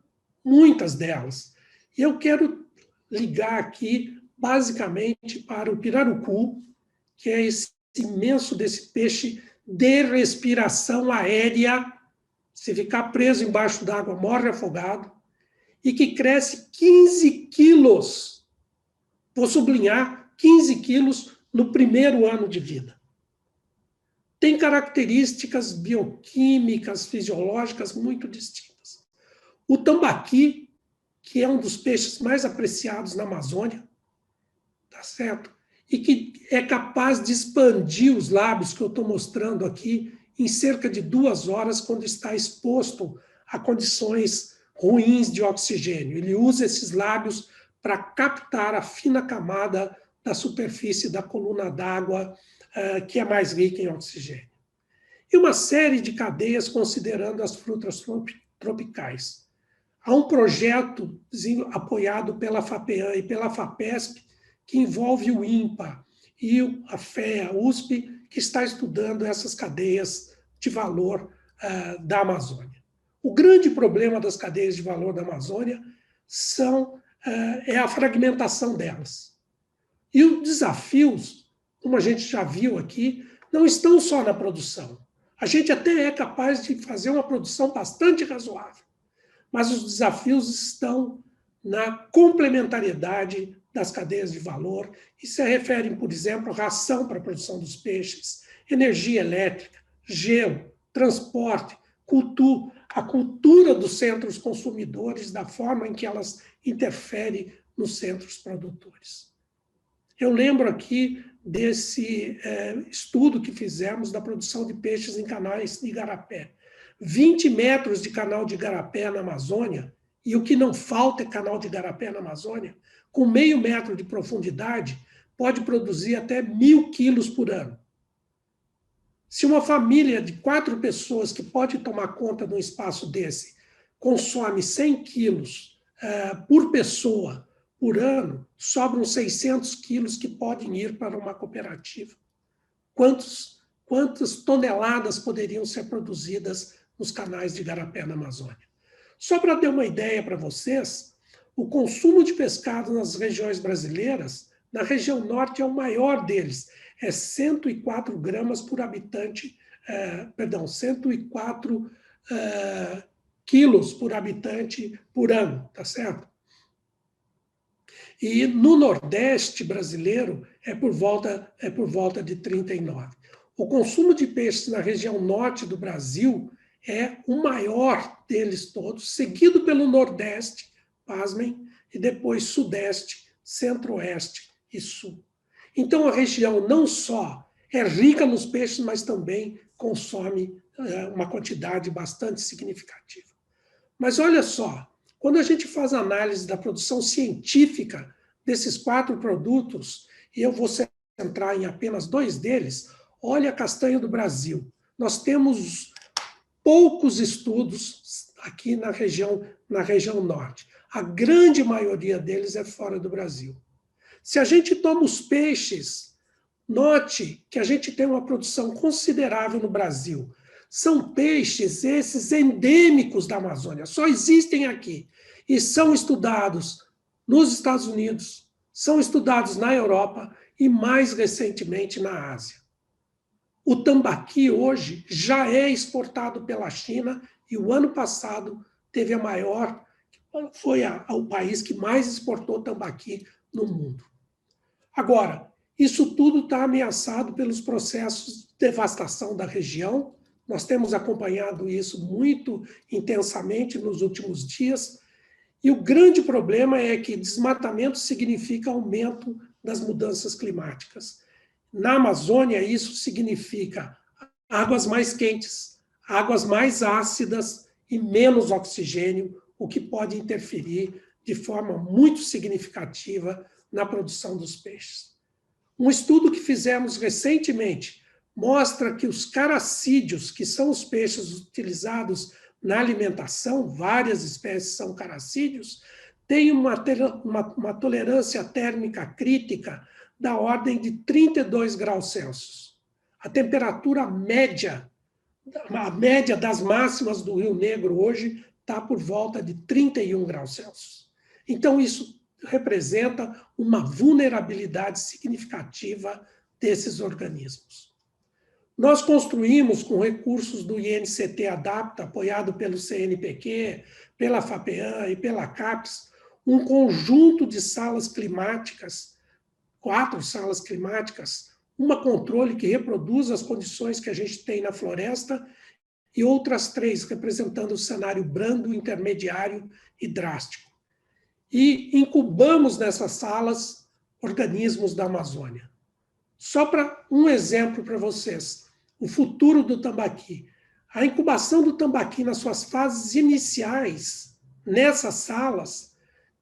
muitas delas. E eu quero ligar aqui, basicamente, para o pirarucu, que é esse imenso desse peixe de respiração aérea, se ficar preso embaixo d'água, morre afogado, e que cresce 15 quilos, vou sublinhar, 15 quilos no primeiro ano de vida. Tem características bioquímicas, fisiológicas muito distintas. O tambaqui, que é um dos peixes mais apreciados na Amazônia, tá certo? E que é capaz de expandir os lábios que eu estou mostrando aqui em cerca de 2 horas quando está exposto a condições ruins de oxigênio. Ele usa esses lábios para captar a fina camada da superfície da coluna d'água, que é mais rica em oxigênio. E uma série de cadeias considerando as frutas tropicais. Há um projeto apoiado pela FAPEAM e pela FAPESP, que envolve o INPA e a FEA, a USP, que está estudando essas cadeias de valor da Amazônia. O grande problema das cadeias de valor da Amazônia é a fragmentação delas. E os desafios, como a gente já viu aqui, não estão só na produção. A gente até é capaz de fazer uma produção bastante razoável, mas os desafios estão na complementariedade das cadeias de valor, e se referem, por exemplo, ração para a produção dos peixes, energia elétrica, gelo, transporte, a cultura dos centros consumidores, da forma em que elas interferem nos centros produtores. Eu lembro aqui desse estudo que fizemos da produção de peixes em canais de igarapé. 20 metros de canal de igarapé na Amazônia, e o que não falta é canal de igarapé na Amazônia, com meio metro de profundidade, pode produzir até 1.000 quilos por ano. Se uma família de 4 pessoas que pode tomar conta de um espaço desse consome 100 quilos por pessoa por ano, sobram 600 quilos que podem ir para uma cooperativa. Quantas toneladas poderiam ser produzidas nos canais de igarapé na Amazônia? Só para ter uma ideia para vocês, o consumo de pescado nas regiões brasileiras, na região norte é o maior deles, é 104 gramas por habitante, 104 quilos por habitante por ano, tá certo? E no Nordeste brasileiro é por volta de 39. O consumo de peixes na região norte do Brasil é o maior deles todos, seguido pelo Nordeste, pasmem, e depois Sudeste, Centro-Oeste e Sul. Então, a região não só é rica nos peixes, mas também consome uma quantidade bastante significativa. Mas olha só, quando a gente faz análise da produção científica desses 4 produtos, e eu vou centrar em apenas 2 deles, olha a castanha do Brasil. Nós temos poucos estudos aqui na região norte. A grande maioria deles é fora do Brasil. Se a gente toma os peixes, note que a gente tem uma produção considerável no Brasil. São peixes esses endêmicos da Amazônia, só existem aqui. E são estudados nos Estados Unidos, são estudados na Europa e, mais recentemente, na Ásia. O tambaqui, hoje, já é exportado pela China e, o ano passado, teve a maior, foi o país que mais exportou tambaqui no mundo. Agora, isso tudo está ameaçado pelos processos de devastação da região. Nós temos acompanhado isso muito intensamente nos últimos dias. E o grande problema é que desmatamento significa aumento das mudanças climáticas. Na Amazônia, isso significa águas mais quentes, águas mais ácidas e menos oxigênio, o que pode interferir de forma muito significativa na produção dos peixes. Um estudo que fizemos recentemente mostra que os caracídeos, que são os peixes utilizados na alimentação, várias espécies são caracídeos, têm uma tolerância térmica crítica da ordem de 32 graus Celsius. A temperatura média, a média das máximas do Rio Negro hoje está por volta de 31 graus Celsius. Então, isso representa uma vulnerabilidade significativa desses organismos. Nós construímos, com recursos do INCT Adapta, apoiado pelo CNPq, pela FAPEAM e pela CAPES, um conjunto de salas climáticas, 4 salas climáticas, uma controle que reproduz as condições que a gente tem na floresta e outras 3 representando o cenário brando, intermediário e drástico. E incubamos nessas salas organismos da Amazônia. Só para um exemplo para vocês, o futuro do tambaqui. A incubação do tambaqui nas suas fases iniciais, nessas salas,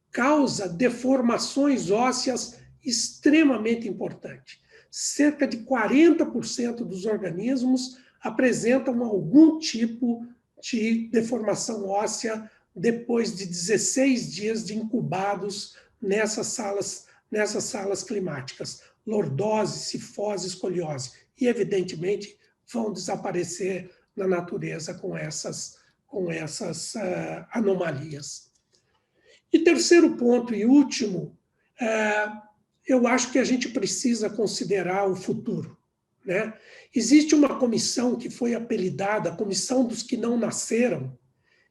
causa deformações ósseas extremamente importantes. Cerca de 40% dos organismos apresentam algum tipo de deformação óssea depois de 16 dias de incubados nessas salas climáticas. Lordose, cifose, escoliose. E, evidentemente, vão desaparecer na natureza com essas anomalias. E terceiro ponto e último, eu acho que a gente precisa considerar o futuro, né? Existe uma comissão que foi apelidada a Comissão dos que não nasceram,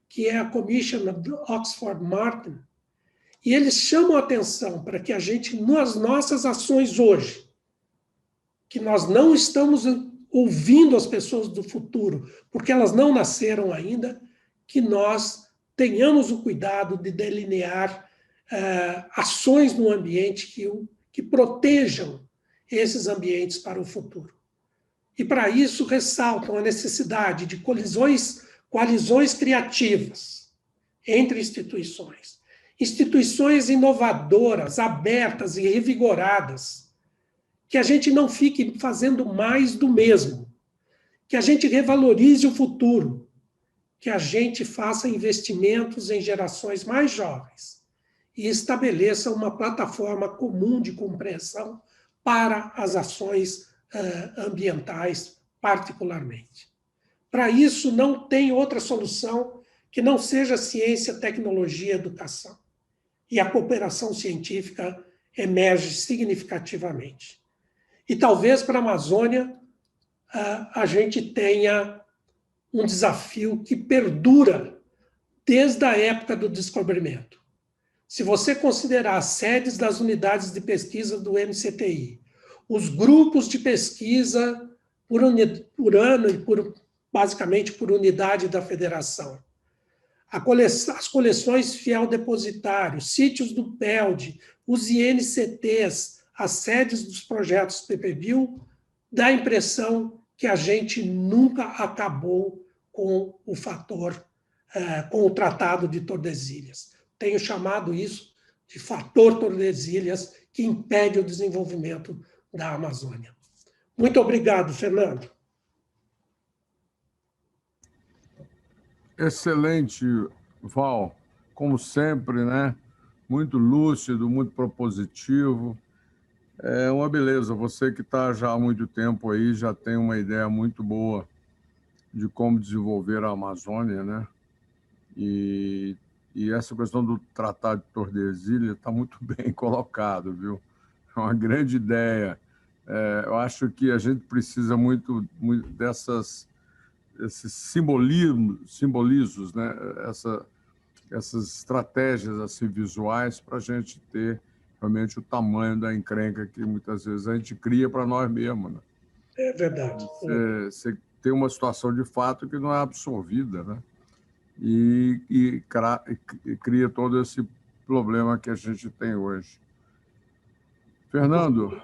que é a Commission of Oxford Martin, e eles chamam a atenção para que a gente, nas nossas ações hoje, que nós não estamos ouvindo as pessoas do futuro, porque elas não nasceram ainda, que nós tenhamos o cuidado de delinear ações no ambiente que protejam esses ambientes para o futuro. E, para isso, ressaltam a necessidade de coalizões criativas entre instituições. Instituições inovadoras, abertas e revigoradas, que a gente não fique fazendo mais do mesmo, que a gente revalorize o futuro, que a gente faça investimentos em gerações mais jovens e estabeleça uma plataforma comum de compreensão para as ações ambientais, particularmente. Para isso, não tem outra solução que não seja ciência, tecnologia e educação. E a cooperação científica emerge significativamente. E talvez para a Amazônia a gente tenha um desafio que perdura desde a época do descobrimento. Se você considerar as sedes das unidades de pesquisa do MCTI, os grupos de pesquisa por ano e basicamente por unidade da federação. As coleções fiel depositário, sítios do PELD, os INCTs, as sedes dos projetos PPBio, dá a impressão que a gente nunca acabou com o com o Tratado de Tordesilhas. Tenho chamado isso de fator Tordesilhas, que impede o desenvolvimento da Amazônia. Muito obrigado, Fernando. Excelente, Val, como sempre, né? Muito lúcido, muito propositivo. É uma beleza. Você que está já há muito tempo aí já tem uma ideia muito boa de como desenvolver a Amazônia, né? E essa questão do Tratado de Tordesilhas está muito bem colocado, viu? É uma grande ideia. Eu acho que a gente precisa muito esses simbolismos, né? Essas estratégias assim, visuais para a gente ter realmente o tamanho da encrenca que muitas vezes a gente cria para nós mesmos. Né? É verdade. Você tem uma situação de fato que não é absorvida, né? E cria todo esse problema que a gente tem hoje. Fernando.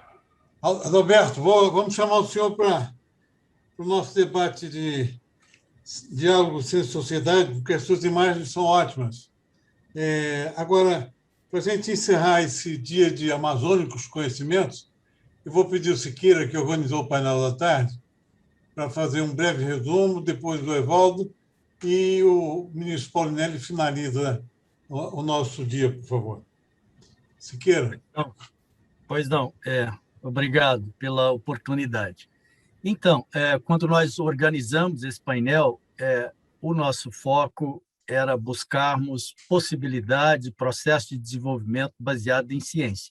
Adalberto, vamos chamar o senhor para o nosso debate de diálogo sem sociedade, porque as suas imagens são ótimas. Agora, para a gente encerrar esse dia de Amazônicos Conhecimentos, eu vou pedir ao Siqueira, que organizou o painel da tarde, para fazer um breve resumo, depois do Evaldo, e o ministro Paulinelli finaliza o nosso dia, por favor. Siqueira. Pois não. Obrigado pela oportunidade. Então, quando nós organizamos esse painel, o nosso foco era buscarmos possibilidades, processo de desenvolvimento baseado em ciência.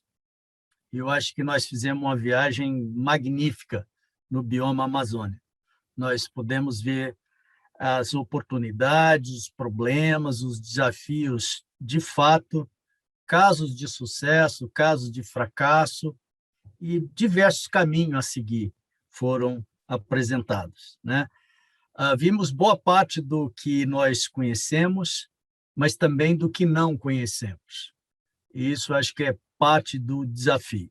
E eu acho que nós fizemos uma viagem magnífica no bioma Amazônia. Nós pudemos ver as oportunidades, os problemas, os desafios de fato, casos de sucesso, casos de fracasso e diversos caminhos a seguir foram apresentados, né? Vimos boa parte do que nós conhecemos, mas também do que não conhecemos. E isso acho que é parte do desafio.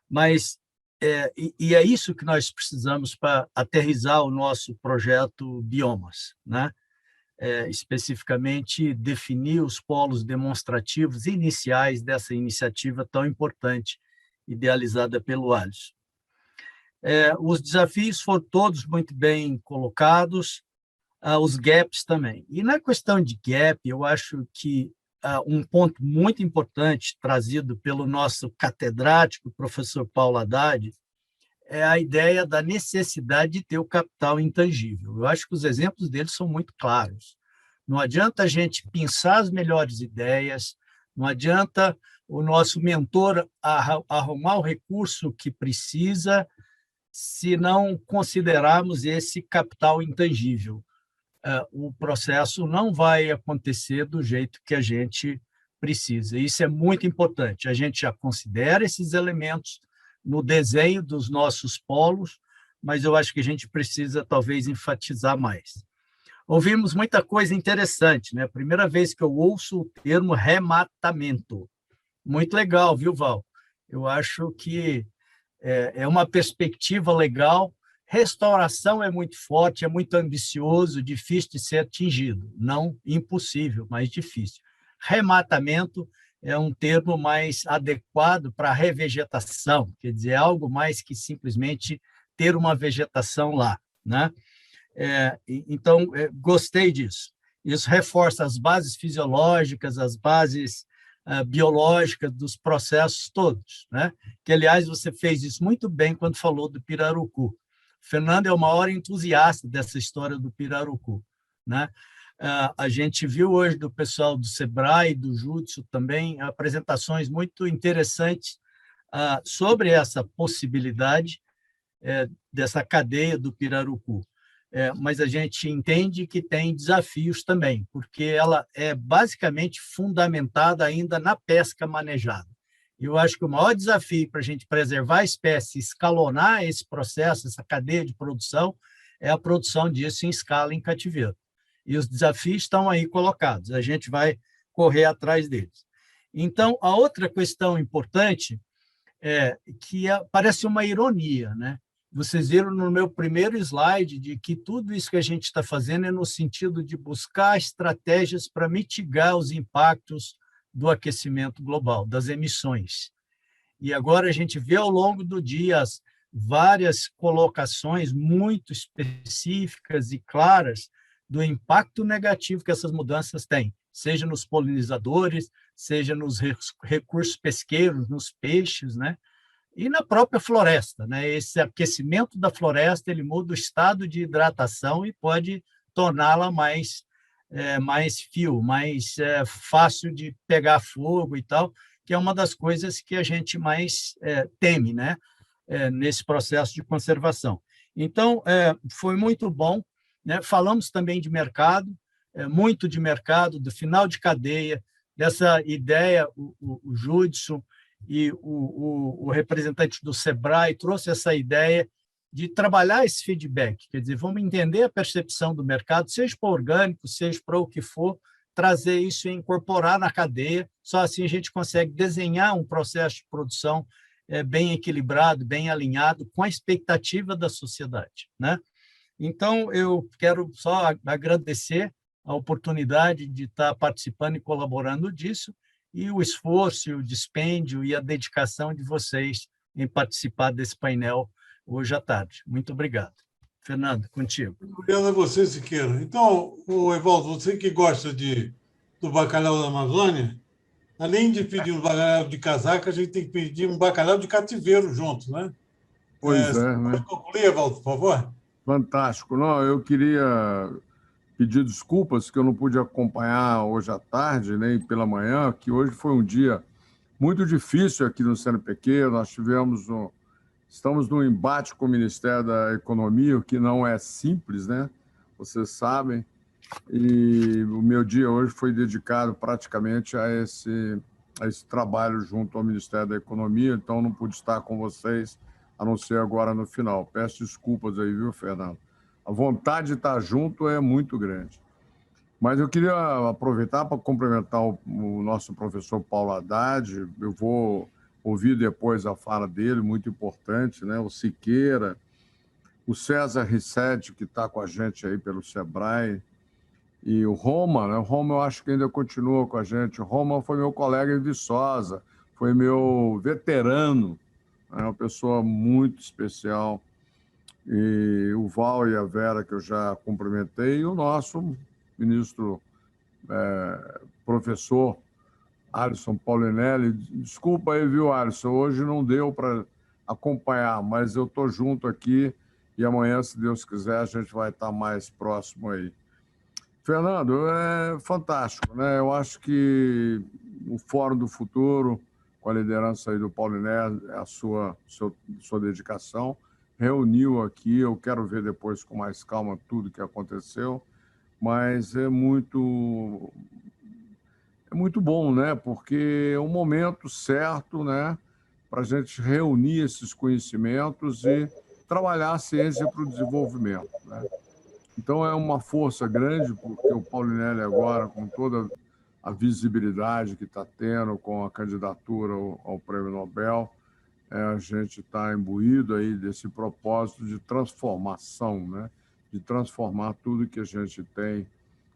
Mas é isso que nós precisamos para aterrissar o nosso projeto Biomas, né? Especificamente definir os polos demonstrativos iniciais dessa iniciativa tão importante, idealizada pelo Alisson. Os desafios foram todos muito bem colocados, os gaps também. E na questão de gap, eu acho que um ponto muito importante trazido pelo nosso catedrático, professor Paulo Haddad, é a ideia da necessidade de ter o capital intangível. Eu acho que os exemplos dele são muito claros. Não adianta a gente pensar as melhores ideias, não adianta o nosso mentor arrumar o recurso que precisa se não considerarmos esse capital intangível. O processo não vai acontecer do jeito que a gente precisa. Isso é muito importante. A gente já considera esses elementos no desenho dos nossos polos, mas eu acho que a gente precisa, talvez, enfatizar mais. Ouvimos muita coisa interessante, né? Primeira vez que eu ouço o termo rematamento. Muito legal, viu, Val? Eu acho que é uma perspectiva legal. Restauração é muito forte, é muito ambicioso, difícil de ser atingido. Não impossível, mas difícil. Rematamento é um termo mais adequado para revegetação, quer dizer, algo mais que simplesmente ter uma vegetação lá, né? Então, gostei disso. Isso reforça as bases fisiológicas, as bases biológicas dos processos todos, né? Que, aliás, você fez isso muito bem quando falou do pirarucu. O Fernando é o maior entusiasta dessa história do pirarucu, né? A gente viu hoje do pessoal do Sebrae, do Jutsu também, apresentações muito interessantes sobre essa possibilidade dessa cadeia do pirarucu. Mas a gente entende que tem desafios também, porque ela é basicamente fundamentada ainda na pesca manejada. E eu acho que o maior desafio para a gente preservar a espécie, escalonar esse processo, essa cadeia de produção, é a produção disso em escala em cativeiro. E os desafios estão aí colocados, a gente vai correr atrás deles. Então, a outra questão importante é que parece uma ironia, né? Vocês viram no meu primeiro slide de que tudo isso que a gente está fazendo é no sentido de buscar estratégias para mitigar os impactos do aquecimento global, das emissões. E agora a gente vê ao longo do dia várias colocações muito específicas e claras do impacto negativo que essas mudanças têm, seja nos polinizadores, seja nos recursos pesqueiros, nos peixes, né? E na própria floresta, né? Esse aquecimento da floresta ele muda o estado de hidratação e pode torná-la mais fio, mais fácil de pegar fogo e tal, que é uma das coisas que a gente mais teme, né? Nesse processo de conservação. Então, foi muito bom, né? Falamos também de mercado, muito de mercado, do final de cadeia, dessa ideia, o Judson e o representante do SEBRAE trouxe essa ideia de trabalhar esse feedback, quer dizer, vamos entender a percepção do mercado, seja para orgânico, seja para o que for, trazer isso e incorporar na cadeia, só assim a gente consegue desenhar um processo de produção bem equilibrado, bem alinhado com a expectativa da sociedade, né? Então, eu quero só agradecer a oportunidade de estar participando e colaborando disso, e o esforço, o dispêndio e a dedicação de vocês em participar desse painel hoje à tarde. Muito obrigado. Fernando, contigo. Obrigado a você, Siqueira. Então, Evaldo, você que gosta do bacalhau da Amazônia, além de pedir um bacalhau de casaca, a gente tem que pedir um bacalhau de cativeiro junto, né? Pois é, Você né? pode concluir, Evaldo, por favor? Fantástico. Não, eu queria pedir desculpas que eu não pude acompanhar hoje à tarde, nem pela manhã, que hoje foi um dia muito difícil aqui no CNPq. Nós estamos num embate com o Ministério da Economia, o que não é simples, né? Vocês sabem. E o meu dia hoje foi dedicado praticamente a esse trabalho junto ao Ministério da Economia, então não pude estar com vocês, a não ser agora no final. Peço desculpas aí, viu, Fernando? A vontade de estar junto é muito grande. Mas eu queria aproveitar para cumprimentar o nosso professor Paulo Haddad. Eu vou ouvir depois a fala dele, muito importante, né? O Siqueira, o César Rissetti, que está com a gente aí pelo SEBRAE, e o Roma, né? O Roma eu acho que ainda continua com a gente. O Roma foi meu colega em Viçosa, foi meu veterano, é uma pessoa muito especial. E o Val e a Vera, que eu já cumprimentei, e o nosso ministro professor Alisson Paulinelli. Desculpa aí, viu, Alisson? Hoje não deu para acompanhar, mas eu estou junto aqui e amanhã, se Deus quiser, a gente vai estar mais próximo aí. Fernando, é fantástico, né? Eu acho que o Fórum do Futuro, com a liderança aí do Paulinelli, a sua dedicação, reuniu aqui. Eu quero ver depois com mais calma tudo que aconteceu, mas é muito bom, né? Porque é um momento certo, né, para a gente reunir esses conhecimentos e trabalhar a ciência para o desenvolvimento, né? Então é uma força grande, porque o Paulinelli agora, com toda a visibilidade que está tendo com a candidatura ao Prêmio Nobel, a gente está imbuído aí desse propósito de transformação, né? De transformar tudo que a gente tem,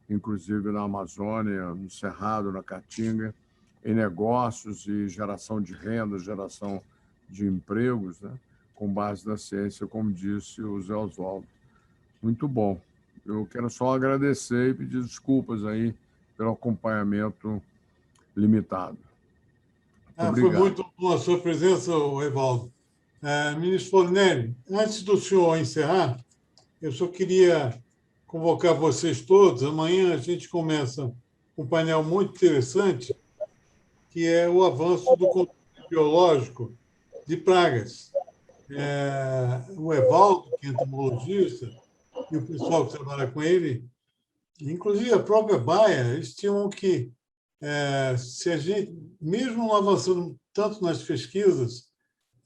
inclusive na Amazônia, no Cerrado, na Caatinga, em negócios e geração de renda, geração de empregos, né? Com base na ciência, como disse o Zé Oswaldo. Muito bom. Eu quero só agradecer e pedir desculpas aí pelo acompanhamento limitado. Foi muito bom a sua presença, Evaldo. Ministro Paulinelli, antes do senhor encerrar, eu só queria convocar vocês todos. Amanhã a gente começa um painel muito interessante, que é o avanço do controle biológico de pragas. O Evaldo, que é entomologista, e o pessoal que trabalha com ele, inclusive a própria Baia, estimam que se a gente, mesmo não avançando tanto nas pesquisas,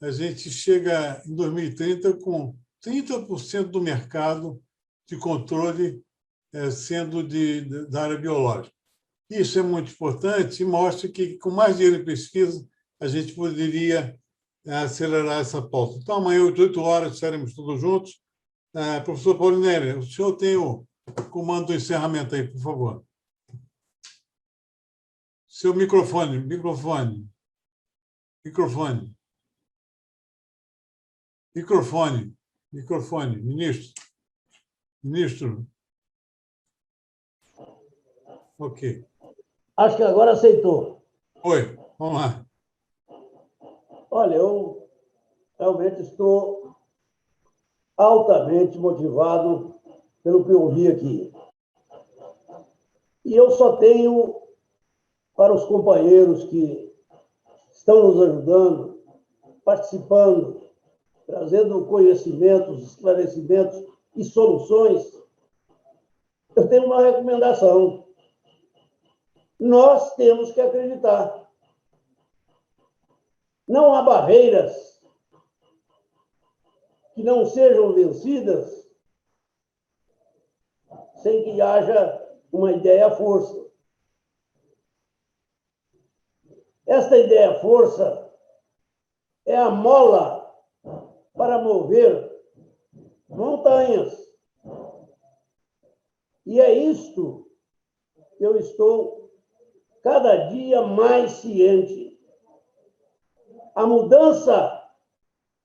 a gente chega em 2030 com 30% do mercado de controle sendo da área biológica. Isso é muito importante e mostra que, com mais dinheiro em pesquisa, a gente poderia acelerar essa pauta. Então, amanhã, às 8 horas, estaremos todos juntos. Professor Paulinelli, o senhor tem o comando do encerramento aí, por favor. Seu microfone. Ministro. Ok. Acho que agora aceitou. Oi, vamos lá. Olha, eu realmente estou altamente motivado pelo que eu ouvi aqui. E eu só tenho para os companheiros que estão nos ajudando, participando, trazendo conhecimentos, esclarecimentos e soluções, eu tenho uma recomendação. Nós temos que acreditar. Não há barreiras que não sejam vencidas sem que haja uma ideia-força. Esta ideia-força é a mola para mover montanhas. E é isto que eu estou cada dia mais ciente. A mudança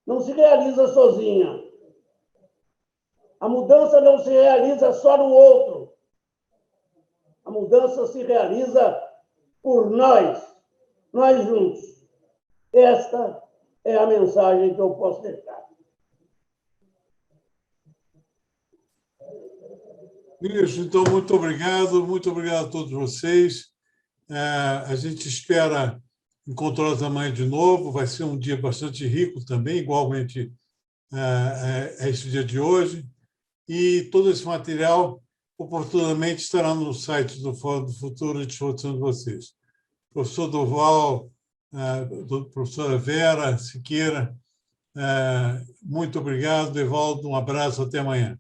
não se realiza sozinha. A mudança não se realiza só no outro. A mudança se realiza por nós juntos. Esta é a mensagem que eu posso deixar. Ministro, então, muito obrigado a todos vocês. A gente espera encontrá-los amanhã de novo, vai ser um dia bastante rico também, igualmente a este dia de hoje, e todo esse material oportunamente estará no site do Fórum do Futuro à disposição de vocês. Professor Durval, professora Vera Siqueira, muito obrigado, Evaldo, um abraço, até amanhã.